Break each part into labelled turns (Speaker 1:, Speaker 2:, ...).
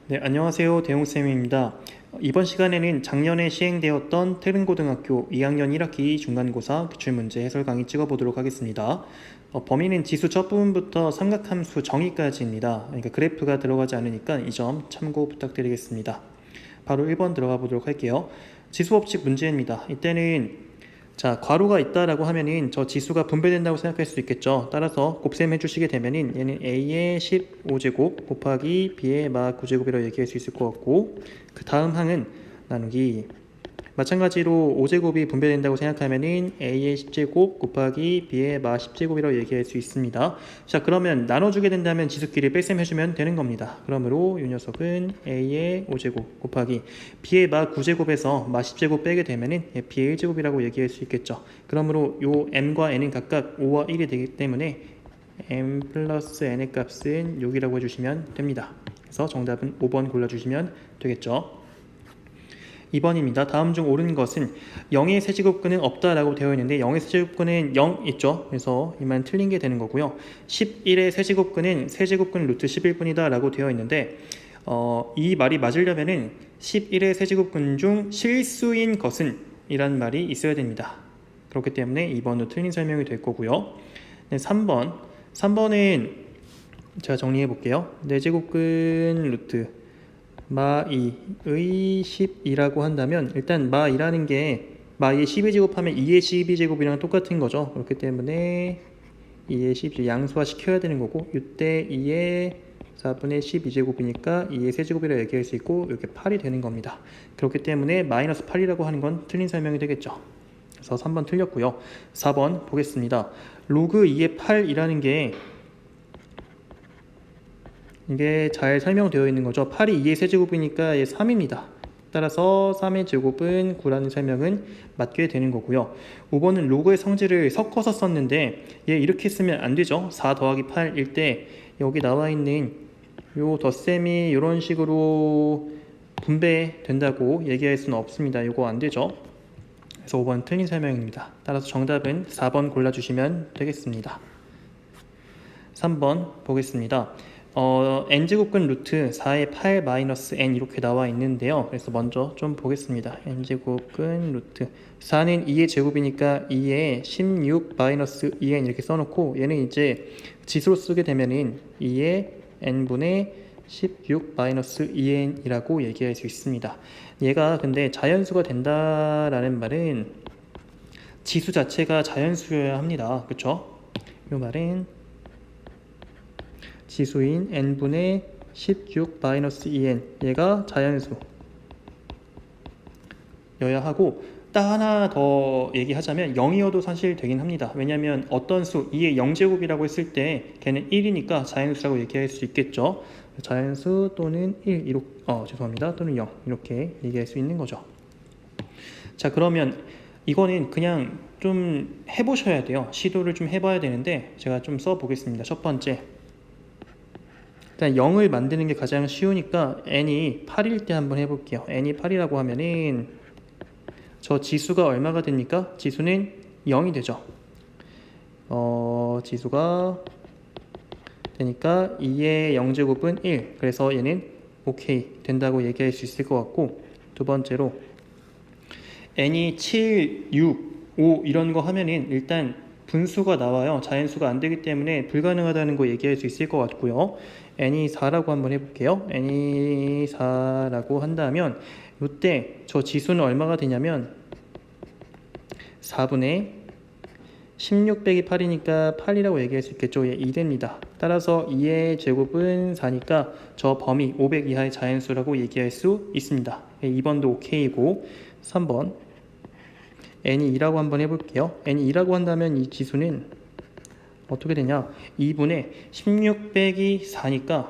Speaker 1: 네, 안녕하세요. 대웅쌤입니다. 이번 시간에는 작년에 시행되었던 태릉고등학교 2학년 1학기 중간고사 기출문제 해설 강의 찍어보도록 하겠습니다. 범위는 지수 첫 부분부터 삼각함수 정의까지입니다. 그러니까 그래프가 들어가지 않으니까 이 점 참고 부탁드리겠습니다. 바로 1번 들어가 보도록 할게요. 지수법칙 문제입니다. 이때는 괄호가 있다라고 하면은 저 지수가 분배된다고 생각할 수 있겠죠. 따라서 곱셈 해주시게 되면은 얘는 a의 15제곱 곱하기 b의 마 9제곱이라고 얘기할 수 있을 것 같고, 그 다음 항은 나누기, 마찬가지로 5제곱이 분배된다고 생각하면은 a의 10제곱 곱하기 b의 마 10제곱이라고 얘기할 수 있습니다. 자, 그러면 나눠주게 된다면 지수끼리 뺄셈 해주면 되는 겁니다. 그러므로 이 녀석은 a의 5제곱 곱하기 b의 마 9제곱에서 마 10제곱 빼게 되면은 b의 1제곱이라고 얘기할 수 있겠죠. 그러므로 요 m과 n은 각각 5와 1이 되기 때문에 m 플러스 n의 값은 6이라고 해주시면 됩니다. 그래서 정답은 5번 골라주시면 되겠죠. 2번입니다. 다음 중 옳은 것은 0의 세제곱근은 없다라고 되어 있는데 0의 세제곱근은 0 있죠. 그래서 이 말은 틀린 게 되는 거고요. 11의 세제곱근은 세제곱근 루트 11분이다 라고 되어 있는데 이 말이 맞으려면은 11의 세제곱근 중 실수인 것은 이란 말이 있어야 됩니다. 그렇기 때문에 2번도 틀린 설명이 될 거고요. 네, 3번은 제가 정리해 볼게요. 4제곱근 루트 마2의 12라고 한다면 일단 마2라는 게 마2의 12제곱하면 2의 12제곱이랑 똑같은 거죠. 그렇기 때문에 2의 12제곱 양수화 시켜야 되는 거고, 이때 2의 4분의 12제곱이니까 2의 세제곱이라고 얘기할 수 있고 이렇게 8이 되는 겁니다. 그렇기 때문에 마이너스 8이라고 하는 건 틀린 설명이 되겠죠. 그래서 3번 틀렸고요. 4번 보겠습니다. 로그 2의 8이라는 게 이게 잘 설명되어 있는 거죠. 8이 2의 세제곱이니까 얘 3입니다. 따라서 3의 제곱은 9라는 설명은 맞게 되는 거고요. 5번은 로그의 성질을 섞어서 썼는데 얘 이렇게 쓰면 안 되죠. 4 더하기 8일 때 여기 나와 있는 요 덧셈이 이런 식으로 분배된다고 얘기할 수는 없습니다. 이거 안 되죠. 그래서 5번 틀린 설명입니다. 따라서 정답은 4번 골라주시면 되겠습니다. 3번 보겠습니다. n제곱근 루트 4의 8 마이너스 n 이렇게 나와 있는데요. 그래서 먼저 좀 보겠습니다. n제곱근 루트 4는 2의 제곱이니까 2의 16 마이너스 2n 이렇게 써놓고, 얘는 이제 지수로 쓰게 되면은 2의 n분의 16 마이너스 2n 이라고 얘기할 수 있습니다. 얘가 근데 자연수가 된다라는 말은 지수 자체가 자연수여야 합니다. 그쵸? 이 말은 지수인 n분의 16 마이너스 2n 얘가 자연수 여야 하고, 딱 하나 더 얘기하자면 0이어도 사실 되긴 합니다. 왜냐하면 어떤 수 2의 0제곱이라고 했을 때 걔는 1이니까 자연수라고 얘기할 수 있겠죠. 자연수 또는 1 이렇게, 죄송합니다. 또는 0 이렇게 얘기할 수 있는 거죠. 자, 그러면 이거는 그냥 좀 해보셔야 돼요. 시도를 좀 해봐야 되는데 제가 좀 써보겠습니다. 첫 번째, 일단 0을 만드는 게 가장 쉬우니까 n이 8일 때 한번 해볼게요. n이 8이라고 하면은 저 지수가 얼마가 됩니까? 지수는 0이 되죠. 지수가 되니까 2의 0제곱은 1. 그래서 얘는 오케이 된다고 얘기할 수 있을 것 같고, 두 번째로 n이 7, 6, 5 이런 거 하면은 일단 분수가 나와요. 자연수가 안 되기 때문에 불가능하다는 거 얘기할 수 있을 것 같고요. n이 4라고 한번 해볼게요. n이 4라고 한다면 이때 저 지수는 얼마가 되냐면 4분의 16 빼기 8이니까 8이라고 얘기할 수 있겠죠. 예, 2됩니다. 따라서 2의 제곱은 4니까 저 범위 500 이하의 자연수라고 얘기할 수 있습니다. 예, 2번도 오케이고, 3번 n이 2라고 한번 해볼게요. n이 2라고 한다면 이 지수는 어떻게 되냐, 2분의 16 빼기 4니까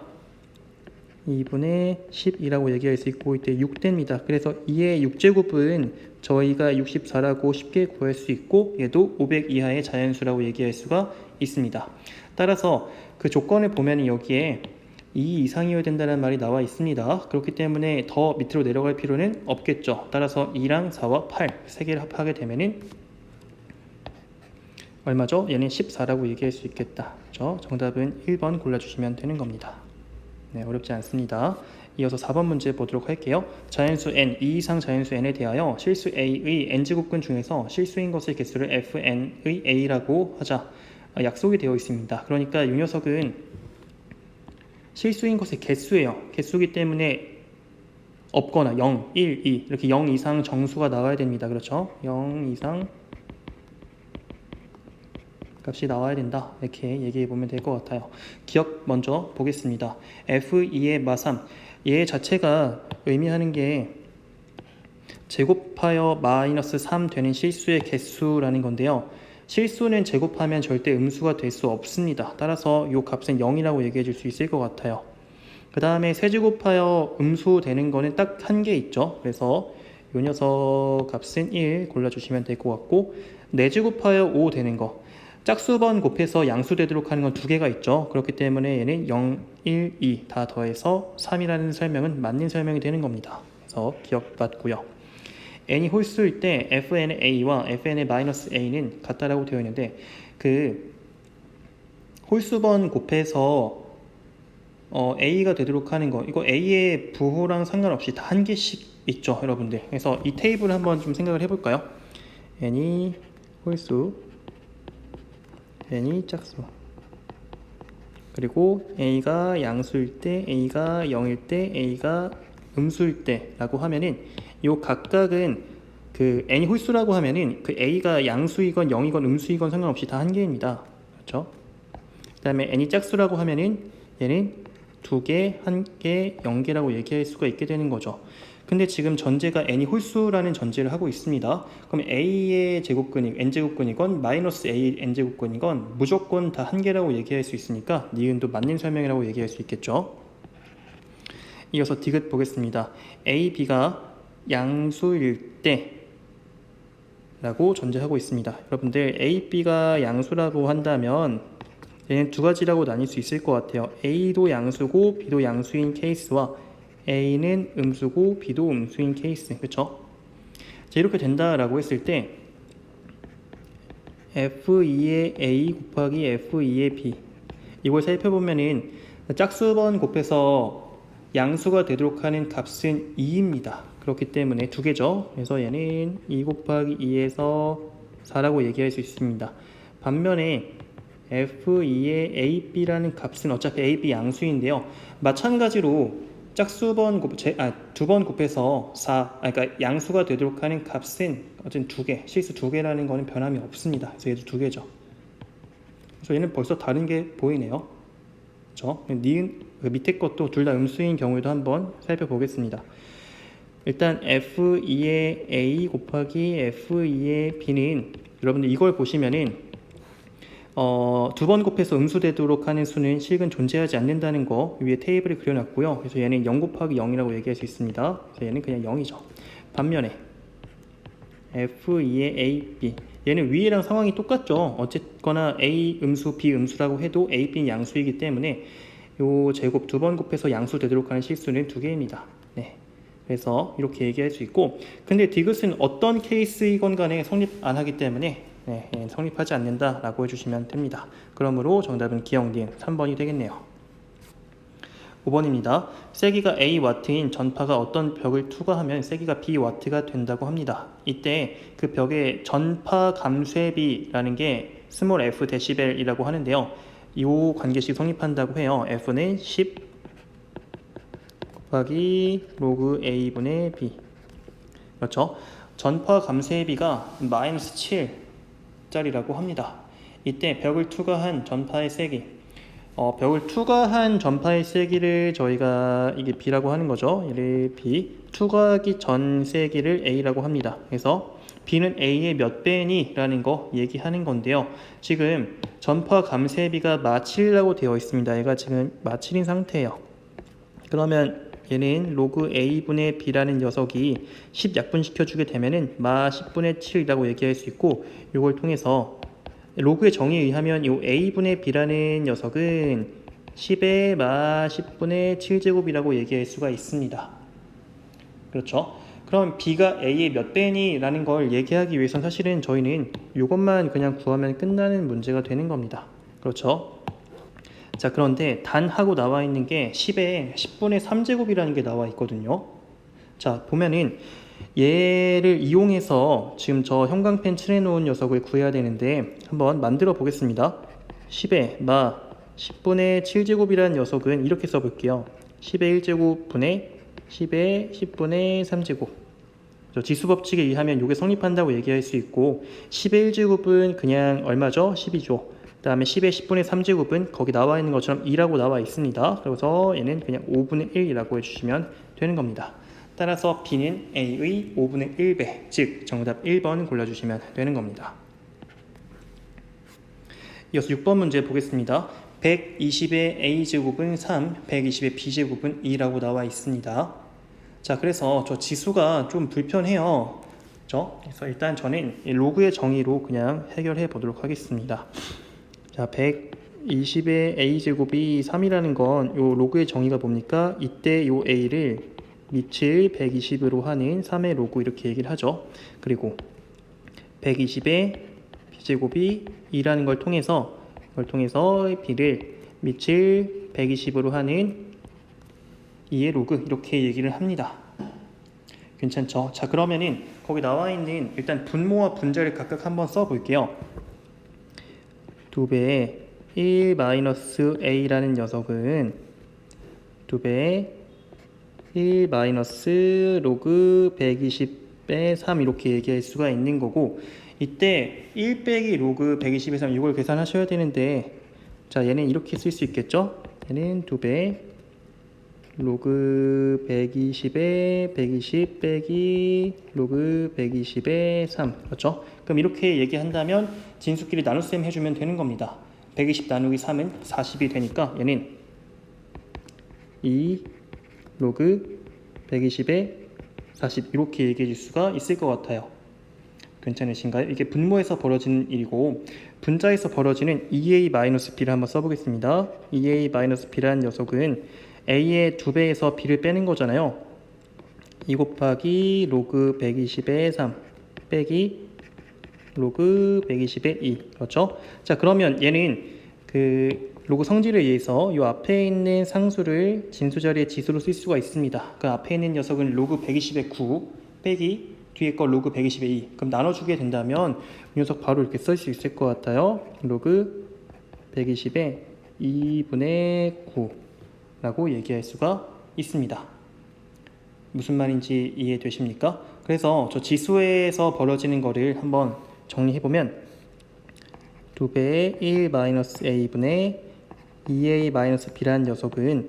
Speaker 1: 2분의 12라고 얘기할 수 있고, 이때 6됩니다. 그래서 2의 6제곱은 저희가 64라고 쉽게 구할 수 있고, 얘도 500 이하의 자연수라고 얘기할 수가 있습니다. 따라서 그 조건을 보면 여기에 2 이상이어야 된다는 말이 나와 있습니다. 그렇기 때문에 더 밑으로 내려갈 필요는 없겠죠. 따라서 2랑 4와 8 세 개를 합하게 되면은 얼마죠? 얘는 14라고 얘기할 수 있겠다. 그렇죠? 정답은 1번 골라주시면 되는 겁니다. 네, 어렵지 않습니다. 이어서 4번 문제 보도록 할게요. 자연수 n, 2 이상 자연수 n에 대하여 실수 a의 n제곱근 중에서 실수인 것의 개수를 fn의 a라고 하자. 약속이 되어 있습니다. 그러니까 이 녀석은 실수인 것의 개수예요. 개수기 때문에 없거나 0, 1, 2 이렇게 0 이상 정수가 나와야 됩니다. 그렇죠? 0 이상 값이 나와야 된다. 이렇게 얘기해 보면 될 것 같아요. 기억 먼저 보겠습니다. f2의 마3 얘 자체가 의미하는 게 제곱하여 마이너스 3 되는 실수의 개수라는 건데요. 실수는 제곱하면 절대 음수가 될 수 없습니다. 따라서 이 값은 0이라고 얘기해 줄 수 있을 것 같아요. 그 다음에 세제곱하여 음수 되는 거는 딱 한 개 있죠. 그래서 이 녀석 값은 1 골라주시면 될 것 같고, 4제곱하여 5 되는 거 짝수번 곱해서 양수되도록 하는 건 두 개가 있죠. 그렇기 때문에 얘는 0, 1, 2 다 더해서 3이라는 설명은 맞는 설명이 되는 겁니다. 그래서 기억 맞고요. n이 홀수일 때 fn의 a와 fn의 마이너스 a는 같다라고 되어 있는데, 그 홀수번 곱해서 a가 되도록 하는 거, 이거 a의 부호랑 상관없이 다 한 개씩 있죠, 여러분들. 그래서 이 테이블 한번 좀 생각을 해볼까요? n이 홀수, n이 짝수, 그리고 a가 양수일 때, a가 0일 때, a가 음수일 때 라고 하면은 요 각각은 그 n이 홀수라고 하면은 그 a가 양수이건 0이건 음수이건 상관없이 다 한 개입니다. 그렇죠? 그 다음에 n이 짝수라고 하면은 얘는 2개, 1개, 0개라고 얘기할 수가 있게 되는 거죠. 근데 지금 전제가 n이 홀수라는 전제를 하고 있습니다. 그럼 a의 제곱근이 n제곱근이건 마이너스 a n제곱근이건 무조건 다 한 개라고 얘기할 수 있으니까 니은도 맞는 설명이라고 얘기할 수 있겠죠. 이어서 디귿 보겠습니다. a, b가 양수일 때 라고 전제하고 있습니다. 여러분들 a, b가 양수라고 한다면 얘는 두 가지라고 나뉠 수 있을 것 같아요. a도 양수고 b도 양수인 케이스와 a는 음수고 b도 음수인 케이스. 그렇죠? 이렇게 된다라고 했을 때 f2의 a 곱하기 f2의 b, 이걸 살펴보면은 짝수번 곱해서 양수가 되도록 하는 값은 2입니다. 그렇기 때문에 두 개죠. 그래서 얘는 2 곱하기 2에서 4라고 얘기할 수 있습니다. 반면에 f2의 ab라는 값은 어차피 ab 양수인데요. 마찬가지로 짝수번 두 번 곱해서 4, 그러니까 양수가 되도록 하는 값은 어쨌든 두 개, 실수 두 개라는 거는 변함이 없습니다. 그래서 얘도 두 개죠. 그래서 얘는 벌써 다른 게 보이네요. 그렇죠? 니은 그 밑에 것도 둘 다 음수인 경우에도 한번 살펴보겠습니다. 일단 f2의 a 곱하기 f2의 b는 여러분들 이걸 보시면은 두 번 곱해서 음수되도록 하는 수는 실근 존재하지 않는다는 거 위에 테이블에 그려놨고요. 그래서 얘는 0 곱하기 0이라고 얘기할 수 있습니다. 그래서 얘는 그냥 0이죠. 반면에 f2의 a, b, 얘는 위에랑 상황이 똑같죠. 어쨌거나 a 음수, b 음수라고 해도 a, b는 양수이기 때문에 요 제곱 두 번 곱해서 양수 되도록 하는 실수는 두 개입니다. 네. 그래서 이렇게 얘기할 수 있고, 근데 디귿은 어떤 케이스이건 간에 성립 안 하기 때문에 성립하지 않는다라고 해주시면 됩니다. 그러므로 정답은 기억 니은 3번이 되겠네요. 5번입니다. 세기가 A 와트인 전파가 어떤 벽을 투과하면 세기가 B 와트가 된다고 합니다. 이때 그 벽의 전파 감쇄비라는 게 스몰 f 데시벨이라고 하는데요. 이 관계식 성립한다고 해요. F는 10 곱하기 로그 A분의 B. 그렇죠? 전파 감쇄비가 마이너스 7짜리라고 합니다. 이때 벽을 투과한 전파의 세기, 벽을 투과한 전파의 세기를 저희가 이게 B라고 하는 거죠. 얘를 B, 투과하기 전 세기를 A라고 합니다. 그래서 B는 A의 몇 배니? 라는 거 얘기하는 건데요. 지금 전파 감쇄비가 마7이라고 되어 있습니다. 얘가 지금 마7인 상태예요. 그러면 얘는 로그 A분의 B라는 녀석이 10 약분시켜주게 되면은 마 10분의 7이라고 얘기할 수 있고, 이걸 통해서 로그의 정의에 의하면 이 A분의 B라는 녀석은 10의 마 10분의 7제곱이라고 얘기할 수가 있습니다. 그렇죠? 그럼 B가 A의 몇 배니? 라는 걸 얘기하기 위해선 사실은 저희는 이것만 그냥 구하면 끝나는 문제가 되는 겁니다. 그렇죠? 자, 그런데 단 하고 나와 있는 게 10에 10분의 3제곱이라는 게 나와 있거든요. 자, 보면은 얘를 이용해서 지금 저 형광펜 칠해놓은 녀석을 구해야 되는데 한번 만들어 보겠습니다. 10에 10분의 7제곱이라는 녀석은 이렇게 써볼게요. 10의 1제곱 분의 10의 10분의 3제곱. 지수 법칙에 의하면 이게 성립한다고 얘기할 수 있고 10의 1제곱은 그냥 얼마죠? 10이죠. 그 다음에 10의 10분의 3제곱은 거기 나와 있는 것처럼 2라고 나와 있습니다. 그래서 얘는 그냥 5분의 1이라고 해주시면 되는 겁니다. 따라서 B는 A의 5분의 1배, 즉 정답 1번 골라주시면 되는 겁니다. 이어서 6번 문제 보겠습니다. 120의 A제곱은 3, 120의 B제곱은 2라고 나와 있습니다. 자, 그래서 저 지수가 좀 불편해요. 그래서 일단 저는 로그의 정의로 그냥 해결해 보도록 하겠습니다. 자, 120의 A제곱이 3이라는 건 요 로그의 정의가 뭡니까? 이때 요 A를 밑을 120으로 하는 3의 로그 이렇게 얘기를 하죠. 그리고 120의 B제곱이 2라는 걸 통해서 B를 밑을 120으로 하는 2의 로그 이렇게 얘기를 합니다. 괜찮죠? 자, 그러면은 거기 나와 있는 일단 분모와 분자를 각각 한번 써볼게요. 2배의 1-A라는 녀석은 2배의 1 마이너스 로그 120의 3 이렇게 얘기할 수가 있는 거고, 이때 1 빼기 로그 120의 3 이걸 계산하셔야 되는데, 자, 얘는 이렇게 쓸 수 있겠죠? 얘는 2배 로그 120의 120 빼기 로그 120의 3 그렇죠? 그럼 이렇게 얘기한다면 진수끼리 나눗셈 해주면 되는 겁니다. 120 나누기 3은 40이 되니까 얘는 2 로그 120에 40 이렇게 얘기해 줄 수가 있을 것 같아요. 괜찮으신가요? 이게 분모에서 벌어지는 일이고 분자에서 벌어지는 2a-b를 한번 써보겠습니다. 2a-b라는 녀석은 a의 2배에서 b를 빼는 거잖아요. 2 곱하기 로그 120의 3 빼기 로그 120의 2 그렇죠? 자, 그러면 얘는 로그 성질에 의해서 이 앞에 있는 상수를 진수 자리에 지수로 쓸 수가 있습니다. 그 앞에 있는 녀석은 로그 120의 9 빼기 뒤에 거 로그 120의 2. 그럼 나눠주게 된다면 이 녀석 바로 이렇게 쓸 수 있을 것 같아요. 로그 120의 2분의 9라고 얘기할 수가 있습니다. 무슨 말인지 이해되십니까? 그래서 저 지수에서 벌어지는 거를 한번 정리해보면 2배의 1-A분의 2a-b라는 녀석은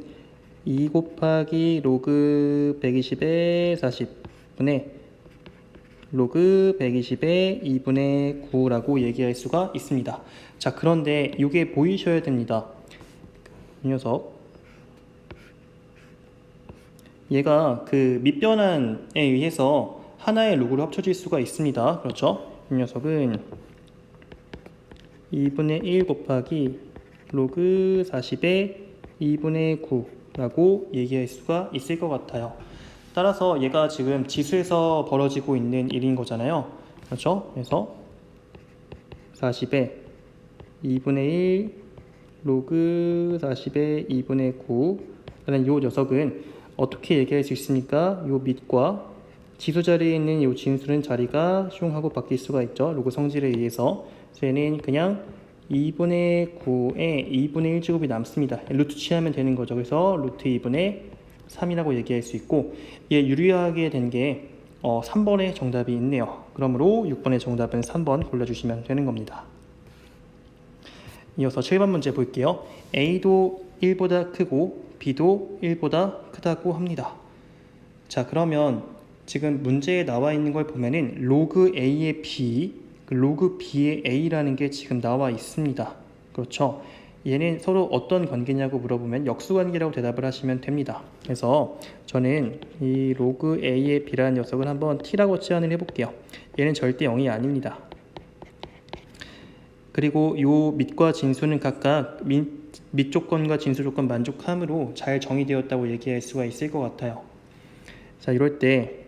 Speaker 1: 2 곱하기 로그 120의 40분의 로그 120의 2분의 9라고 얘기할 수가 있습니다. 자, 그런데 이게 보이셔야 됩니다. 이 녀석 얘가 그 밑변환에 의해서 하나의 로그로 합쳐질 수가 있습니다. 그렇죠? 이 녀석은 2분의 1 곱하기 로그 40의 2분의 9라고 얘기할 수가 있을 것 같아요. 따라서 얘가 지금 지수에서 벌어지고 있는 일인 거잖아요. 그렇죠? 그래서 40의 2분의 1 로그 40의 2분의 9라는 이 녀석은 어떻게 얘기할 수 있습니까? 이 밑과 지수 자리에 있는 이 진수는 자리가 슝하고 바뀔 수가 있죠. 로그 성질에 의해서. 얘는 그냥 2분의 9에 2분의 1제곱이 남습니다. 루트 취하면 되는 거죠. 그래서 루트 2분의 3이라고 얘기할 수 있고, 얘 유리하게 된 게 3번의 정답이 있네요. 그러므로 6번의 정답은 3번 골라주시면 되는 겁니다. 이어서 7번 문제 볼게요. A도 1보다 크고 B도 1보다 크다고 합니다. 자, 그러면 지금 문제에 나와 있는 걸 보면은 로그 A의 B, 로그 B의 A라는 게 지금 나와 있습니다. 그렇죠? 얘는 서로 어떤 관계냐고 물어보면 역수관계라고 대답을 하시면 됩니다. 그래서 저는 이 로그 A의 B라는 녀석을 한번 T라고 치환을 해볼게요. 얘는 절대 0이 아닙니다. 그리고 요 밑과 진수는 각각 밑 조건과 진수 조건 만족함으로 잘 정의되었다고 얘기할 수가 있을 것 같아요. 자, 이럴 때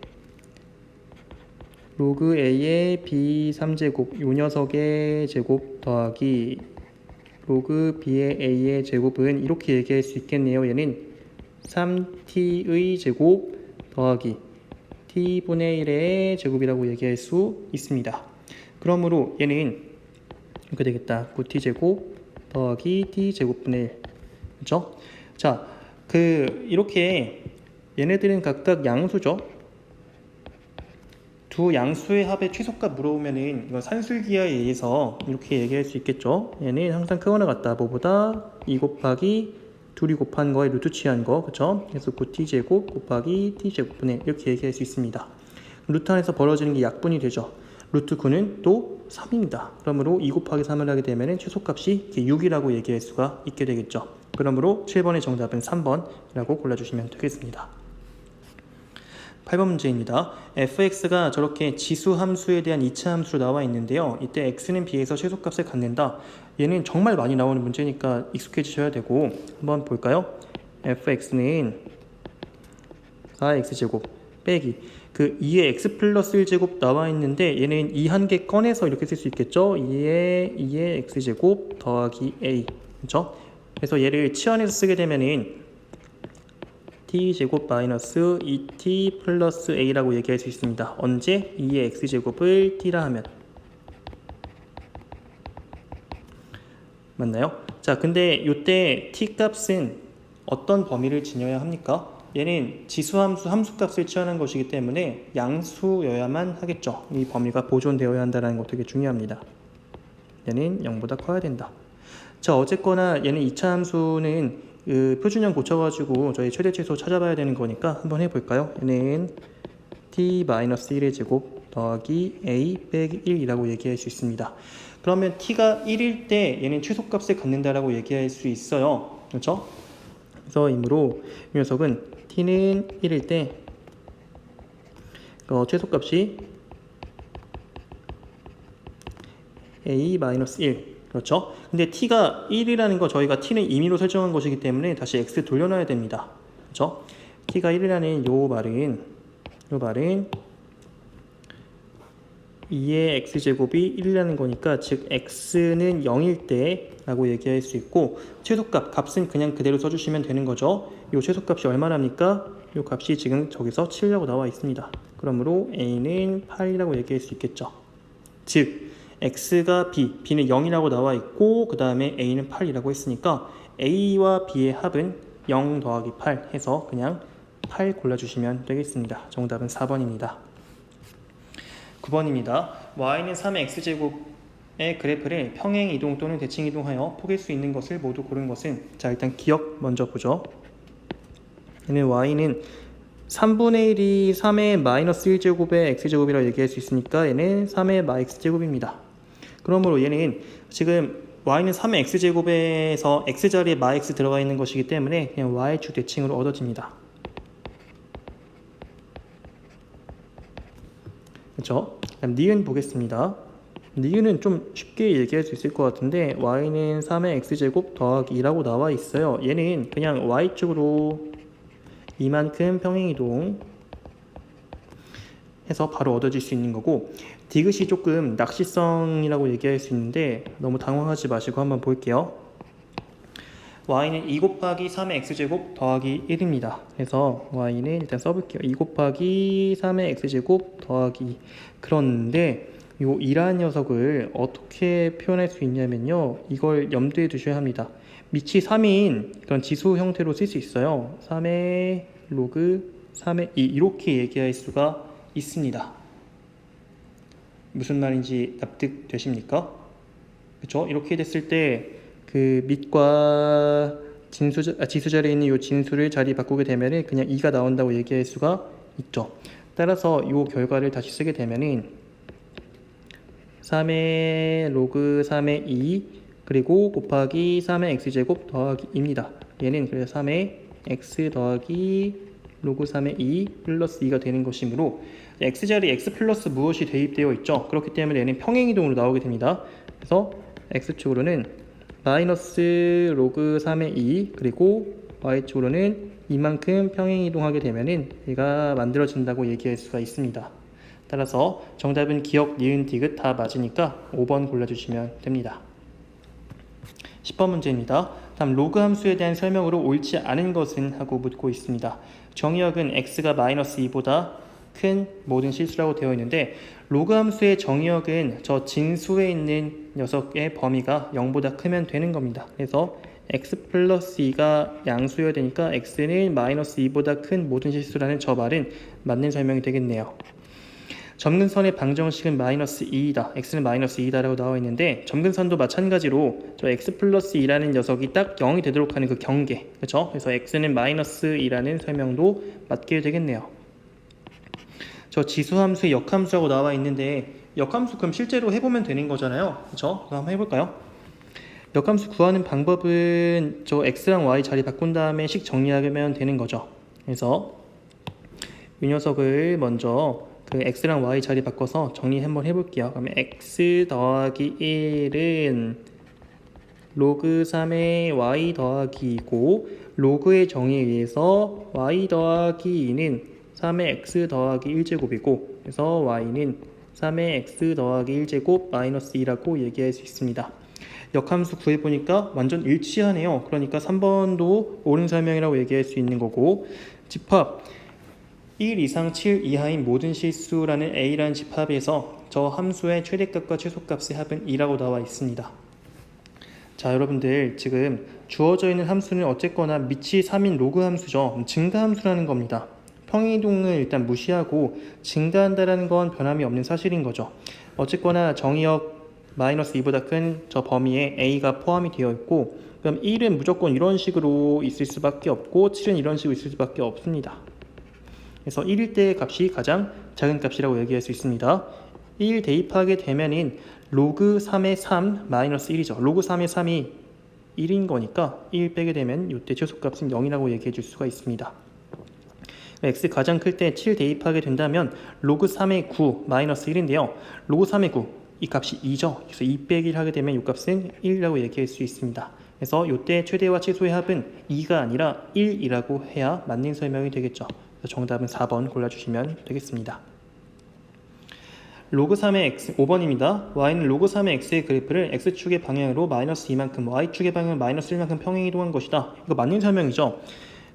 Speaker 1: 로그 A의 B 3제곱 요 녀석의 제곱 더하기 로그 b의 a의 제곱은 이렇게 얘기할 수 있겠네요. 얘는 3t의 제곱 더하기 t분의 1의 제곱이라고 얘기할 수 있습니다. 그러므로 얘는 이렇게 되겠다. 9t 제곱 더하기 t 제곱분의 1. 그렇죠? 자, 이렇게 얘네들은 각각 양수죠. 두 양수의 합의 최소값 물어보면은 이건 산술기하에 의해서 이렇게 얘기할 수 있겠죠. 얘는 항상 크거나 같다. 뭐보다 2 곱하기 둘이 곱한 거에 루트 취한 거, 그쵸? 그래서 9t 제곱 곱하기 t 제곱분의 이렇게 얘기할 수 있습니다. 루트 안에서 벌어지는 게 약분이 되죠. 루트 9는 또 3입니다. 그러므로 2 곱하기 3을 하게 되면 최소값이 6이라고 얘기할 수가 있게 되겠죠. 그러므로 7번의 정답은 3번이라고 골라주시면 되겠습니다. 8번 문제입니다. fx가 저렇게 지수 함수에 대한 2차 함수로 나와 있는데요. 이때 x는 b에서 최소값을 갖는다. 얘는 정말 많이 나오는 문제니까 익숙해지셔야 되고 한번 볼까요? fx는 4x제곱 빼기 2의 x 플러스 1제곱 나와 있는데 얘는 2 한 개 꺼내서 이렇게 쓸 수 있겠죠? 2의 x제곱 더하기 a, 그렇죠? 그래서 얘를 치환해서 쓰게 되면은 t제곱 마이너스 2t 플러스 a라고 얘기할 수 있습니다. 언제? 2의 x제곱을 t라 하면 맞나요? 자, 근데 이때 t 값은 어떤 범위를 지녀야 합니까? 얘는 지수함수 함수값을 취하는 것이기 때문에 양수여야만 하겠죠. 이 범위가 보존되어야 한다는 거 되게 중요합니다. 얘는 0보다 커야 된다. 자, 어쨌거나 얘는 2차 함수는 표준형 고쳐가지고 저희 최대 최소 찾아봐야 되는 거니까 한번 해볼까요? 얘는 t-1의 제곱 더하기 a 빼기 1이라고 얘기할 수 있습니다. 그러면 t가 1일 때 얘는 최소값을 갖는다라고 얘기할 수 있어요. 그렇죠? 그래서 이므로 이 녀석은 t는 1일 때 최소값이 a-1, 그렇죠? 근데 t가 1이라는 거 저희가 t는 임의로 설정한 것이기 때문에 다시 x 돌려놔야 됩니다. 그렇죠? t가 1이라는 요 말은 2의 x제곱이 1이라는 거니까 즉 x는 0일 때 라고 얘기할 수 있고 최소값, 값은 그냥 그대로 써주시면 되는 거죠. 요 최소값이 얼마랍니까? 요 값이 지금 저기서 7이라고 나와 있습니다. 그러므로 a는 8이라고 얘기할 수 있겠죠. 즉 x가 b는 0이라고 나와 있고 그 다음에 a는 8이라고 했으니까 a와 b의 합은 0 더하기 8 해서 그냥 8 골라주시면 되겠습니다. 정답은 4번입니다. 9번입니다. y는 3의 x제곱의 그래프를 평행이동 또는 대칭이동하여 포갤 수 있는 것을 모두 고른 것은, 자, 일단 기억 먼저 보죠. 얘는 y는 3분의 1이 3의 마이너스 1제곱의 x제곱이라고 얘기할 수 있으니까 얘는 3의 마x제곱입니다. 그러므로 얘는 지금 y는 3의 x제곱에서 x자리에 마x 들어가 있는 것이기 때문에 그냥 y축 대칭으로 얻어집니다. 그렇죠? 그럼 니은 보겠습니다. 니은은 좀 쉽게 얘기할 수 있을 것 같은데 y는 3의 x제곱 더하기 2라고 나와 있어요. 얘는 그냥 y축으로 이만큼 평행이동 해서 바로 얻어질 수 있는 거고, 디귿이 조금 낚시성이라고 얘기할 수 있는데 너무 당황하지 마시고 한번 볼게요. y는 2 곱하기 3의 x제곱 더하기 1입니다. 그래서 y는 일단 써볼게요. 2 곱하기 3의 x제곱 더하기 2. 그런데 요 2라는 녀석을 어떻게 표현할 수 있냐면요, 이걸 염두에 두셔야 합니다. 밑이 3인 그런 지수 형태로 쓸 수 있어요. 3의 로그 3의 2 이렇게 얘기할 수가 있습니다. 무슨 말인지 납득되십니까? 그렇죠? 이렇게 됐을 때 그 밑과 지수자리에 있는 이 진수를 자리 바꾸게 되면 그냥 2가 나온다고 얘기할 수가 있죠. 따라서 이 결과를 다시 쓰게 되면은 3의 로그 3의 2 그리고 곱하기 3의 x제곱 더하기 2입니다. 얘는 그래서 3의 x 더하기 로그 3의 2 플러스 2가 되는 것이므로 x자리에 x 플러스 무엇이 대입되어 있죠. 그렇기 때문에 얘는 평행이동으로 나오게 됩니다. 그래서 x축으로는 마이너스 로그 3의 2 그리고 y축으로는 이만큼 평행이동하게 되면은 얘가 만들어진다고 얘기할 수가 있습니다. 따라서 정답은 기억, 니은, 디귿 다 맞으니까 5번 골라주시면 됩니다. 10번 문제입니다. 다음 로그 함수에 대한 설명으로 옳지 않은 것은 하고 묻고 있습니다. 정의역은 x가 마이너스 2보다 큰 모든 실수라고 되어 있는데 로그 함수의 정의역은 저 진수에 있는 녀석의 범위가 0보다 크면 되는 겁니다. 그래서 x 플러스 2가 양수여야 되니까 x는 마이너스 2보다 큰 모든 실수라는 저 말은 맞는 설명이 되겠네요. 점근선의 방정식은 마이너스 2이다. x는 마이너스 2이다 라고 나와 있는데 점근선도 마찬가지로 저 x 플러스 2라는 녀석이 딱 0이 되도록 하는 그 경계, 그렇죠? 그래서 x는 마이너스 2라는 설명도 맞게 되겠네요. 저 지수함수의 역함수라고 나와 있는데 역함수 그럼 실제로 해보면 되는 거잖아요, 그렇죠? 그럼 한번 해볼까요? 역함수 구하는 방법은 저 x랑 y 자리 바꾼 다음에 식 정리하면 되는 거죠. 그래서 이 녀석을 먼저 그 x랑 y 자리 바꿔서 정리 한번 해볼게요. 그러면 x 더하기 1은 로그 3의 y 더하기 2고 로그의 정의에 의해서 y 더하기 2는 3의 x 더하기 1제곱이고 그래서 y는 3의 x 더하기 1제곱 마이너스 2라고 얘기할 수 있습니다. 역함수 구해보니까 완전 일치하네요. 그러니까 3번도 옳은 설명이라고 얘기할 수 있는 거고 집합 1 이상 7 이하인 모든 실수라는 A라는 집합에서 저 함수의 최대값과 최소값의 합은 2라고 나와 있습니다. 자, 여러분들 지금 주어져 있는 함수는 어쨌거나 밑이 3인 로그 함수죠. 증가 함수라는 겁니다. 평이동을 일단 무시하고 증가한다는 건 변함이 없는 사실인 거죠. 어쨌거나 정의역 마이너스 2보다 큰 저 범위에 A가 포함이 되어 있고 그럼 1은 무조건 이런 식으로 있을 수밖에 없고 7은 이런 식으로 있을 수밖에 없습니다. 그래서 1일 때의 값이 가장 작은 값이라고 얘기할 수 있습니다. 1 대입하게 되면은 로그 3의 3 마이너스 1이죠. 로그 3의 3이 1인 거니까 1 빼게 되면 이때 최소값은 0이라고 얘기해 줄 수가 있습니다. x 가장 클 때 7 대입하게 된다면 로그 3의 9 마이너스 1인데요. 로그 3의 9 이 값이 2죠. 그래서 2 빼기 1 하게 되면 이 값은 1이라고 얘기할 수 있습니다. 그래서 이때 최대와 최소의 합은 2가 아니라 1이라고 해야 맞는 설명이 되겠죠. 정답은 4번 골라주시면 되겠습니다. 로그 3의 x 5번입니다. y는 로그 3의 x의 그래프를 x축의 방향으로 마이너스 2만큼 y축의 방향을 마이너스 1만큼 평행 이동한 것이다. 이거 맞는 설명이죠.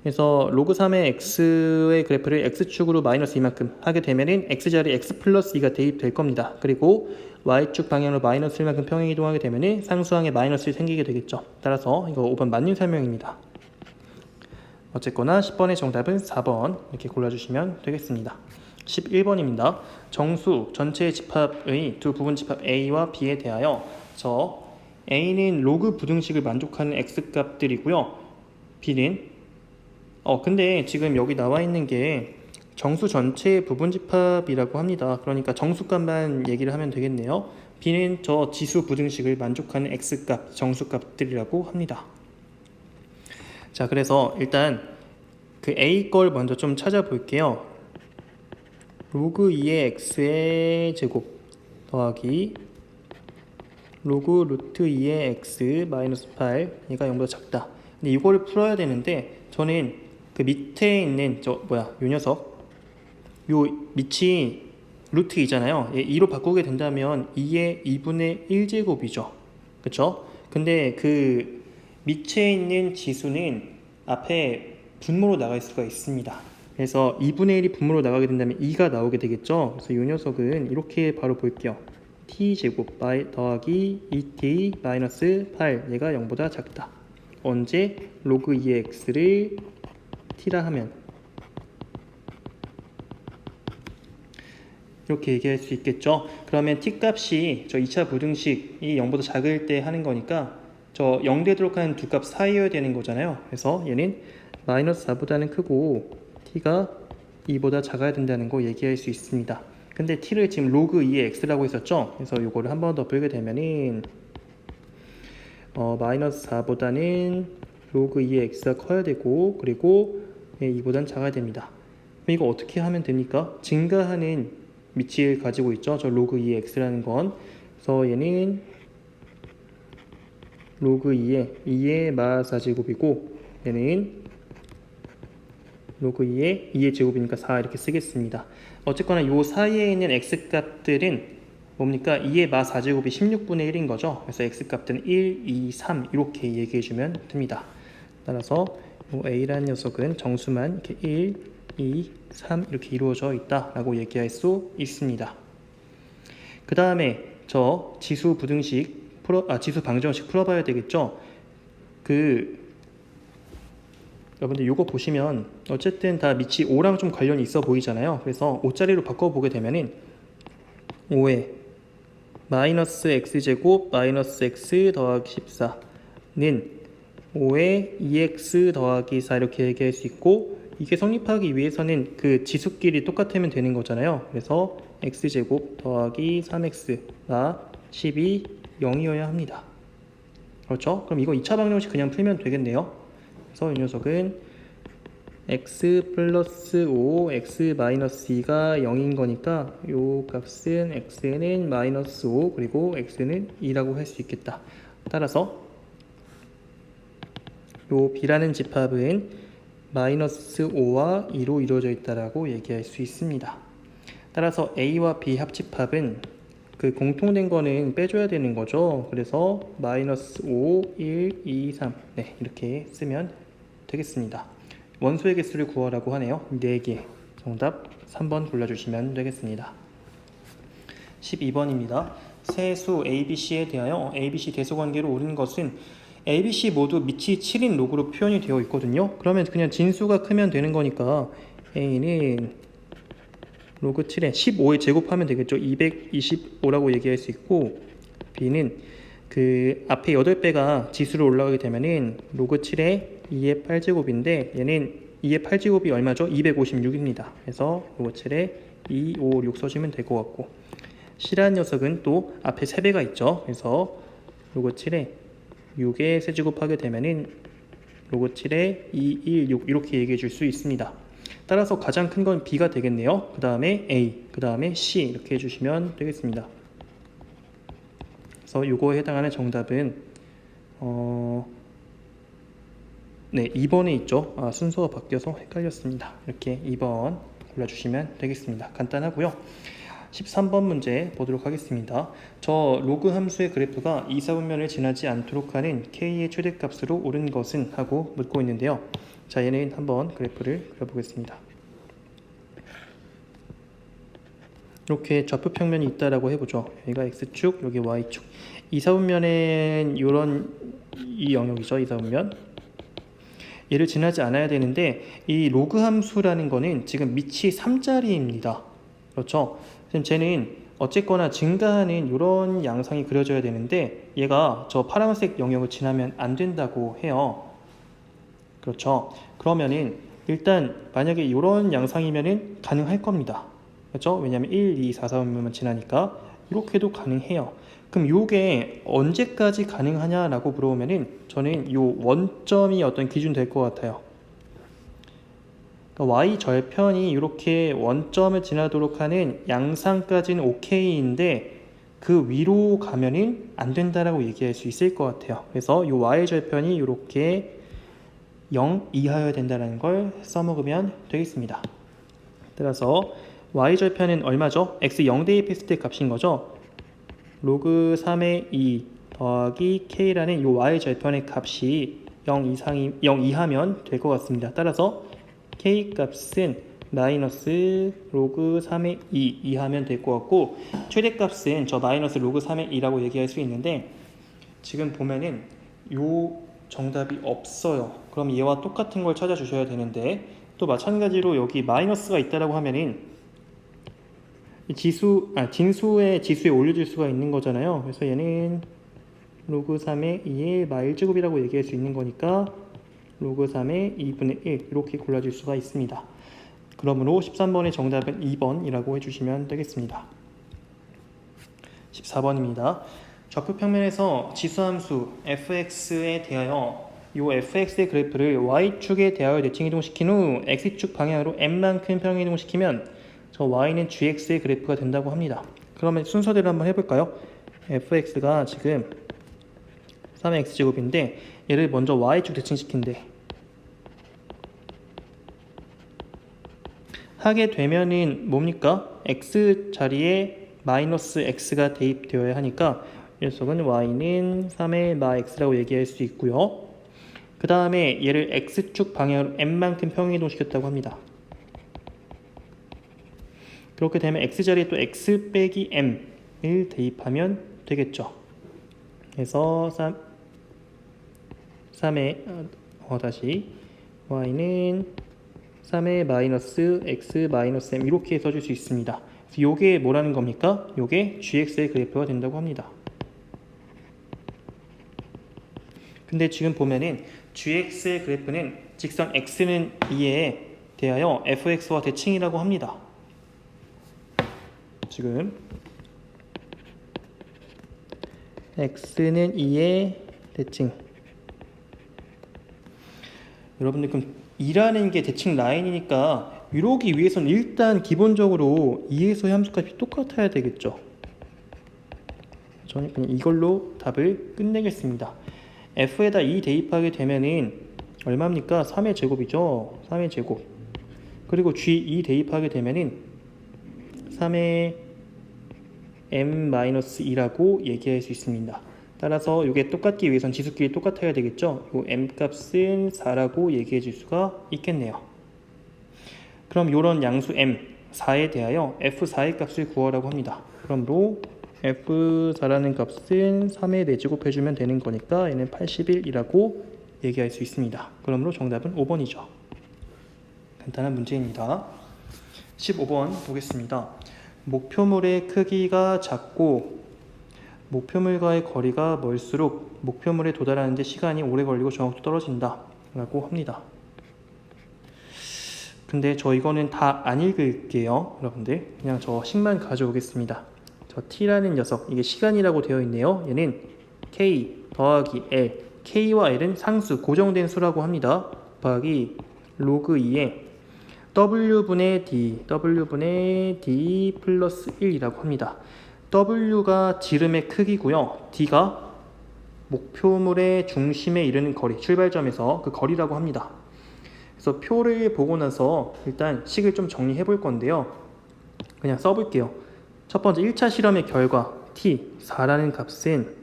Speaker 1: 그래서 로그 3의 x의 그래프를 x축으로 마이너스 2만큼 하게 되면은 x자리에 x 플러스 2가 대입될 겁니다. 그리고 y축 방향으로 마이너스 1만큼 평행 이동하게 되면은 상수항에 마이너스 1이 생기게 되겠죠. 따라서 이거 5번 맞는 설명입니다. 어쨌거나 10번의 정답은 4번 이렇게 골라주시면 되겠습니다. 11번입니다. 정수 전체의 집합의 두 부분 집합 A와 B에 대하여 저 A는 로그 부등식을 만족하는 X값들이고요. B는 근데 지금 여기 나와 있는 게 정수 전체의 부분 집합이라고 합니다. 그러니까 정수값만 얘기를 하면 되겠네요. B는 저 지수 부등식을 만족하는 X값, 정수값들이라고 합니다. 자, 그래서 일단 그 A 걸 먼저 좀 찾아볼게요. 로그 2의 x의 제곱 더하기 로그 루트 2의 x 마이너스 8 얘가 0보다 작다. 근데 이거를 풀어야 되는데 저는 그 밑에 있는 요 녀석 요 밑이 루트 2잖아요. 얘 2로 바꾸게 된다면 2의 2분의 1제곱이죠. 그쵸? 근데 그 밑에 있는 지수는 앞에 분모로 나갈 수가 있습니다. 그래서 2분의 1이 분모로 나가게 된다면 2가 나오게 되겠죠. 그래서 이 녀석은 이렇게 바로 볼게요. t제곱 더하기 2t 마이너스 8 얘가 0보다 작다. 언제? 로그 2의 x를 t라 하면 이렇게 얘기할 수 있겠죠. 그러면 t값이 저 2차 부등식이 0보다 작을 때 하는 거니까 저 0 되도록 하는 두 값 사이여야 되는 거잖아요. 그래서 얘는 마이너스 4보다는 크고 t가 2보다 작아야 된다는 거 얘기할 수 있습니다. 근데 t를 지금 로그 2의 x라고 했었죠. 그래서 이거를 한 번 더 풀게 되면은 마이너스 4보다는 로그 2의 x가 커야 되고 그리고 2보다는 작아야 됩니다. 그럼 이거 어떻게 하면 됩니까? 증가하는 밑을 가지고 있죠. 저 로그 2의 x라는 건. 그래서 얘는 로그 2의 마 4제곱이고 얘는 로그 2의 제곱이니까 4 이렇게 쓰겠습니다. 어쨌거나 요 사이에 있는 x값들은 뭡니까? 2의 마 4제곱이 16분의 1인 거죠. 그래서 x값은 1, 2, 3 이렇게 얘기해주면 됩니다. 따라서 a라는 녀석은 정수만 이렇게 1, 2, 3 이렇게 이루어져 있다라고 얘기할 수 있습니다. 그 다음에 저 지수 부등식 지수 방정식 풀어봐야 되겠죠. 여러분들 이거 보시면 어쨌든 다 밑이 5랑 좀 관련이 있어 보이잖아요. 그래서 5자리로 바꿔보게 되면은 5에 마이너스 x제곱 마이너스 x 더하기 14는 5에 2x 더하기 4 이렇게 얘기할 수 있고, 이게 성립하기 위해서는 그 지수끼리 똑같으면 되는 거잖아요. 그래서 x제곱 더하기 3x가 10이 0이어야 합니다. 그렇죠? 그럼 이거 2차 방정식 그냥 풀면 되겠네요. 그래서 이 녀석은 x 플러스 5 x 마이너스 2가 0인 거니까 요 값은 x는 마이너스 5 그리고 x는 2라고 할 수 있겠다. 따라서 요 b라는 집합은 마이너스 5와 2로 이루어져 있다라고 얘기할 수 있습니다. 따라서 a와 b 합집합은 그 공통된 거는 빼줘야 되는 거죠. 그래서 마이너스 5, 1, 2, 3 네, 이렇게 쓰면 되겠습니다. 원소의 개수를 구하라고 하네요. 4개. 정답 3번 골라주시면 되겠습니다. 12번입니다. 세 수 ABC에 대하여 ABC 대소관계로 옳은 것은 ABC 모두 밑이 7인 로그로 표현이 되어 있거든요. 그러면 그냥 진수가 크면 되는 거니까 A는 로그 7에 15에 제곱하면 되겠죠. 225라고 얘기할 수 있고, B는 그 앞에 8배가 지수로 올라가게 되면은 로그 7에 2의 8제곱인데 얘는 2의 8제곱이 얼마죠? 256입니다. 그래서 로그 7에 2, 5, 6 써주면 될 것 같고, C라는 녀석은 또 앞에 3배가 있죠. 그래서 로그 7에 6에 세제곱하게 되면은 로그 7에 2, 1, 6 이렇게 얘기해 줄 수 있습니다. 따라서 가장 큰 건 B가 되겠네요. 그 다음에 A, 그 다음에 C 이렇게 해주시면 되겠습니다. 그래서 이거에 해당하는 정답은 네, 2번에 있죠. 순서가 바뀌어서 헷갈렸습니다. 이렇게 2번 골라주시면 되겠습니다. 간단하고요. 13번 문제 보도록 하겠습니다. 저 로그 함수의 그래프가 이사분면을 지나지 않도록 하는 k의 최대값으로 오른 것은? 하고 묻고 있는데요. 자, 얘는 한번 그래프를 그려보겠습니다. 이렇게 좌표 평면이 있다라고 해보죠. 여기가 x축, 여기 y축. 이사분면은 이 영역이죠. 이사분면. 얘를 지나지 않아야 되는데 이 로그 함수라는 거는 지금 밑이 3자리입니다. 그렇죠? 지금 쟤는 어쨌거나 증가하는 이런 양상이 그려져야 되는데 얘가 저 파란색 영역을 지나면 안 된다고 해요. 그렇죠? 그러면은 일단 만약에 이런 양상이면은 가능할 겁니다. 그렇죠? 왜냐면 1, 2, 4, 4분면만 지나니까 이렇게도 가능해요. 그럼 이게 언제까지 가능하냐라고 물어보면은 저는 이 원점이 어떤 기준 될 것 같아요. 그러니까 y 절편이 이렇게 원점을 지나도록 하는 양상까지는 오케이인데 그 위로 가면은 안 된다라고 얘기할 수 있을 것 같아요. 그래서 이 y 절편이 이렇게 0 이하여야 된다는 걸 써먹으면 되겠습니다. 따라서 y 절편은 얼마죠? x 0 대입했을 때 값인 거죠. 로그 3의 2 더하기 k라는 이 y 절편의 값이 0 이하면 될 것 같습니다. 따라서 k 값은 마이너스 로그 3의 2 이하면 될 것 같고, 최대값은 저 마이너스 로그 3의 2라고 얘기할 수 있는데 지금 보면은 요 정답이 없어요. 그럼 얘와 똑같은 걸 찾아주셔야 되는데, 또 마찬가지로 여기 마이너스가 있다라고 하면은 진수의 지수에 올려줄 수가 있는 거잖아요. 그래서 얘는 로그 3의 2의 마 1제곱이라고 얘기할 수 있는 거니까 로그 3의 2분의 1 이렇게 골라줄 수가 있습니다. 그러므로 13번의 정답은 2번이라고 해주시면 되겠습니다. 14번입니다. 좌표 평면에서 지수함수 fx에 대하여 이 fx의 그래프를 y축에 대하여 대칭 이동시킨 후 x축 방향으로 n만큼 평행 이동시키면 저 y는 gx의 그래프가 된다고 합니다. 그러면 순서대로 한번 해볼까요? fx가 지금 3의 x제곱인데 얘를 먼저 y축 대칭시킨대. 하게 되면은 뭡니까? x 자리에 마이너스 x가 대입되어야 하니까 이 녀석은 y는 3의 마 x라고 얘기할 수 있고요. 그 다음에 얘를 x축 방향으로 m만큼 평행이동시켰다고 합니다. 그렇게 되면 x자리에 또 x 빼기 m을 대입하면 되겠죠. 그래서 3의 다시 y는 3의 마이너스 x 마이너스 m 이렇게 써줄 수 있습니다. 그래서 요게 뭐라는 겁니까? 요게 gx의 그래프가 된다고 합니다. 근데 지금 보면은 gx의 그래프는 직선 x는 2에 대하여 fx와 대칭이라고 합니다. 지금 x는 2의 대칭. 여러분들 그럼 2라는 게 대칭 라인이니까 이러기 위해서는 일단 기본적으로 2에서의 함수값이 똑같아야 되겠죠. 저는 그냥 이걸로 답을 끝내겠습니다. f에다 2 대입하게 되면은 얼마입니까? 3의 제곱이죠. 3의 제곱. 그리고 g2 대입하게 되면은 3의 m-2라고 얘기할 수 있습니다. 따라서 이게 똑같기 위해선 지수끼리 똑같아야 되겠죠. 이 m 값은 4라고 얘기해 줄 수가 있겠네요. 그럼 이런 양수 m 4에 대하여 f4의 값을 구하라고 합니다. 그러므로 f4라는 값은 3에 4제곱 해주면 되는 거니까 얘는 81이라고 얘기할 수 있습니다. 그러므로 정답은 5번이죠. 간단한 문제입니다. 15번 보겠습니다. 목표물의 크기가 작고 목표물과의 거리가 멀수록 목표물에 도달하는 데 시간이 오래 걸리고 정확도 떨어진다 라고 합니다. 근데 저 이거는 다 안 읽을게요. 여러분들 그냥 저 식만 가져오겠습니다. 저 t라는 녀석, 이게 시간이라고 되어 있네요. 얘는 k 더하기 l, k와 l은 상수, 고정된 수라고 합니다. 더하기 로그 2에 w분의 d 플러스 1이라고 합니다. w가 지름의 크기고요. d가 목표물의 중심에 이르는 거리, 출발점에서 그 거리라고 합니다. 그래서 표를 보고 나서 일단 식을 좀 정리해 볼 건데요. 그냥 써볼게요. 첫 번째 1차 실험의 결과 t 4라는 값은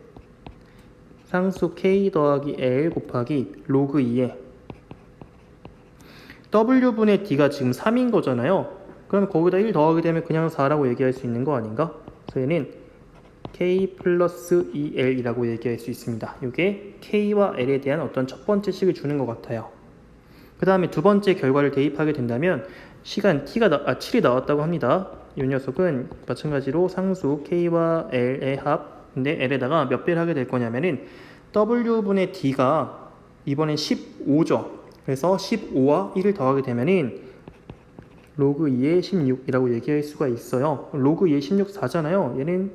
Speaker 1: 상수 k 더하기 l 곱하기 로그 2에 w분의 d가 지금 3인 거잖아요. 그러면 거기다 1 더하게 되면 그냥 4라고 얘기할 수 있는 거 아닌가? 그래서 얘는 k 플러스 2l이라고 얘기할 수 있습니다. 이게 k와 l에 대한 어떤 첫 번째 식을 주는 것 같아요. 그 다음에 두 번째 결과를 대입하게 된다면 시간 t가 7이 나왔다고 합니다. 이 녀석은 마찬가지로 상수 k와 l의 합, 근데 l에다가 몇 배를 하게 될 거냐면은 w분의 d가 이번엔 15죠. 그래서 15와 1을 더하게 되면은 로그 2의 16이라고 얘기할 수가 있어요. 로그 2의 16 4잖아요. 얘는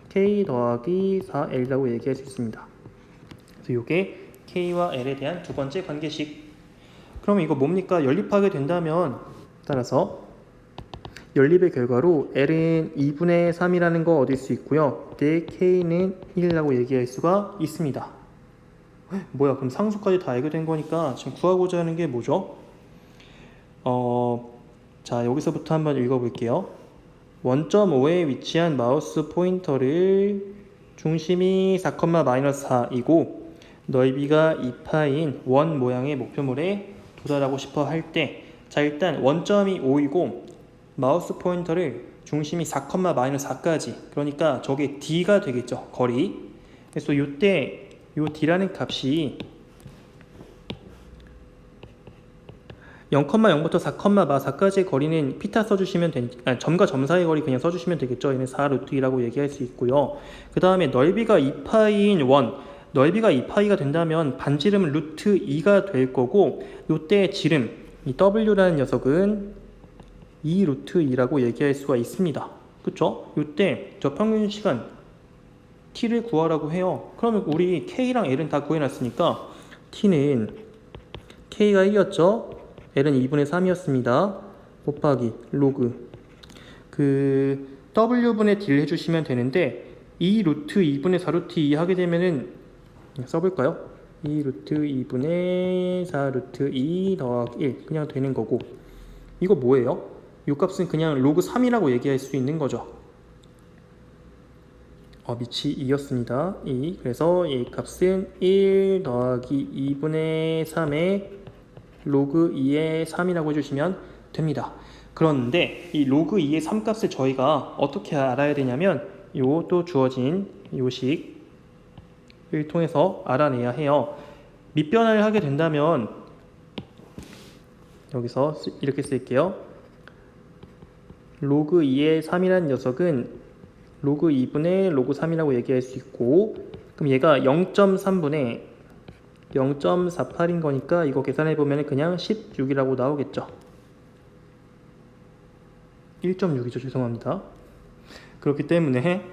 Speaker 1: k 더하기 4l이라고 얘기할 수 있습니다. 그래서 이게 k와 l에 대한 두 번째 관계식. 그러면 이거 뭡니까? 연립하게 된다면 따라서 연립의 결과로 l은 2분의 3이라는 거 얻을 수 있고요. 그때 k는 1이라고 얘기할 수가 있습니다. 뭐야, 그럼 상수까지 다 알게 된 거니까 지금 구하고자 하는 게 뭐죠? 자, 여기서부터 한번 읽어볼게요. 원점5에 위치한 마우스 포인터를 중심이 4,-4이고 넓이가 2파인 원 모양의 목표물에 도달하고 싶어 할 때, 자, 일단 원점이 5이고 마우스 포인터를 중심이 4,-4까지, 그러니까 저게 d가 되겠죠, 거리. 그래서 이때 요 d라는 값이 0,0부터 4,-4까지의 거리는 피타 써주시면 점과 점 사이의 거리 그냥 써주시면 되겠죠. 얘는 4루트2라고 얘기할 수 있고요. 그 다음에 넓이가 2파인 원, 넓이가 2파이가 된다면 반지름은 루트 2가 될 거고, 요때 지름, 이 w라는 녀석은 2루트 2라고 얘기할 수가 있습니다. 그쵸? 요때 저 평균 시간 t를 구하라고 해요. 그러면 우리 k랑 l은 다 구해놨으니까 t는 k가 1이었죠? l은 2분의 3이었습니다. 곱하기 로그 w분의 d를 해주시면 되는데 2 루트 2분의 4 루트 2 하게 되면은 써볼까요? 2 루트 2분의 4 루트 2 더하기 1 그냥 되는 거고, 이거 뭐예요? 이 값은 그냥 로그 3이라고 얘기할 수 있는 거죠. 밑이 2였습니다. 2. 그래서 이 값은 1 더하기 2분의 3의 로그 2의 3이라고 해주시면 됩니다. 그런데 이 로그 2의 3 값을 저희가 어떻게 알아야 되냐면 요 또 주어진 요식을 통해서 알아내야 해요. 밑변화를 하게 된다면 여기서 이렇게 쓸게요. 로그 2의 3이라는 녀석은 로그 2분의 로그 3이라고 얘기할 수 있고, 그럼 얘가 0.3분의 0.48인 거니까 이거 계산해 보면 그냥 16이라고 나오겠죠. 1.6이죠. 죄송합니다. 그렇기 때문에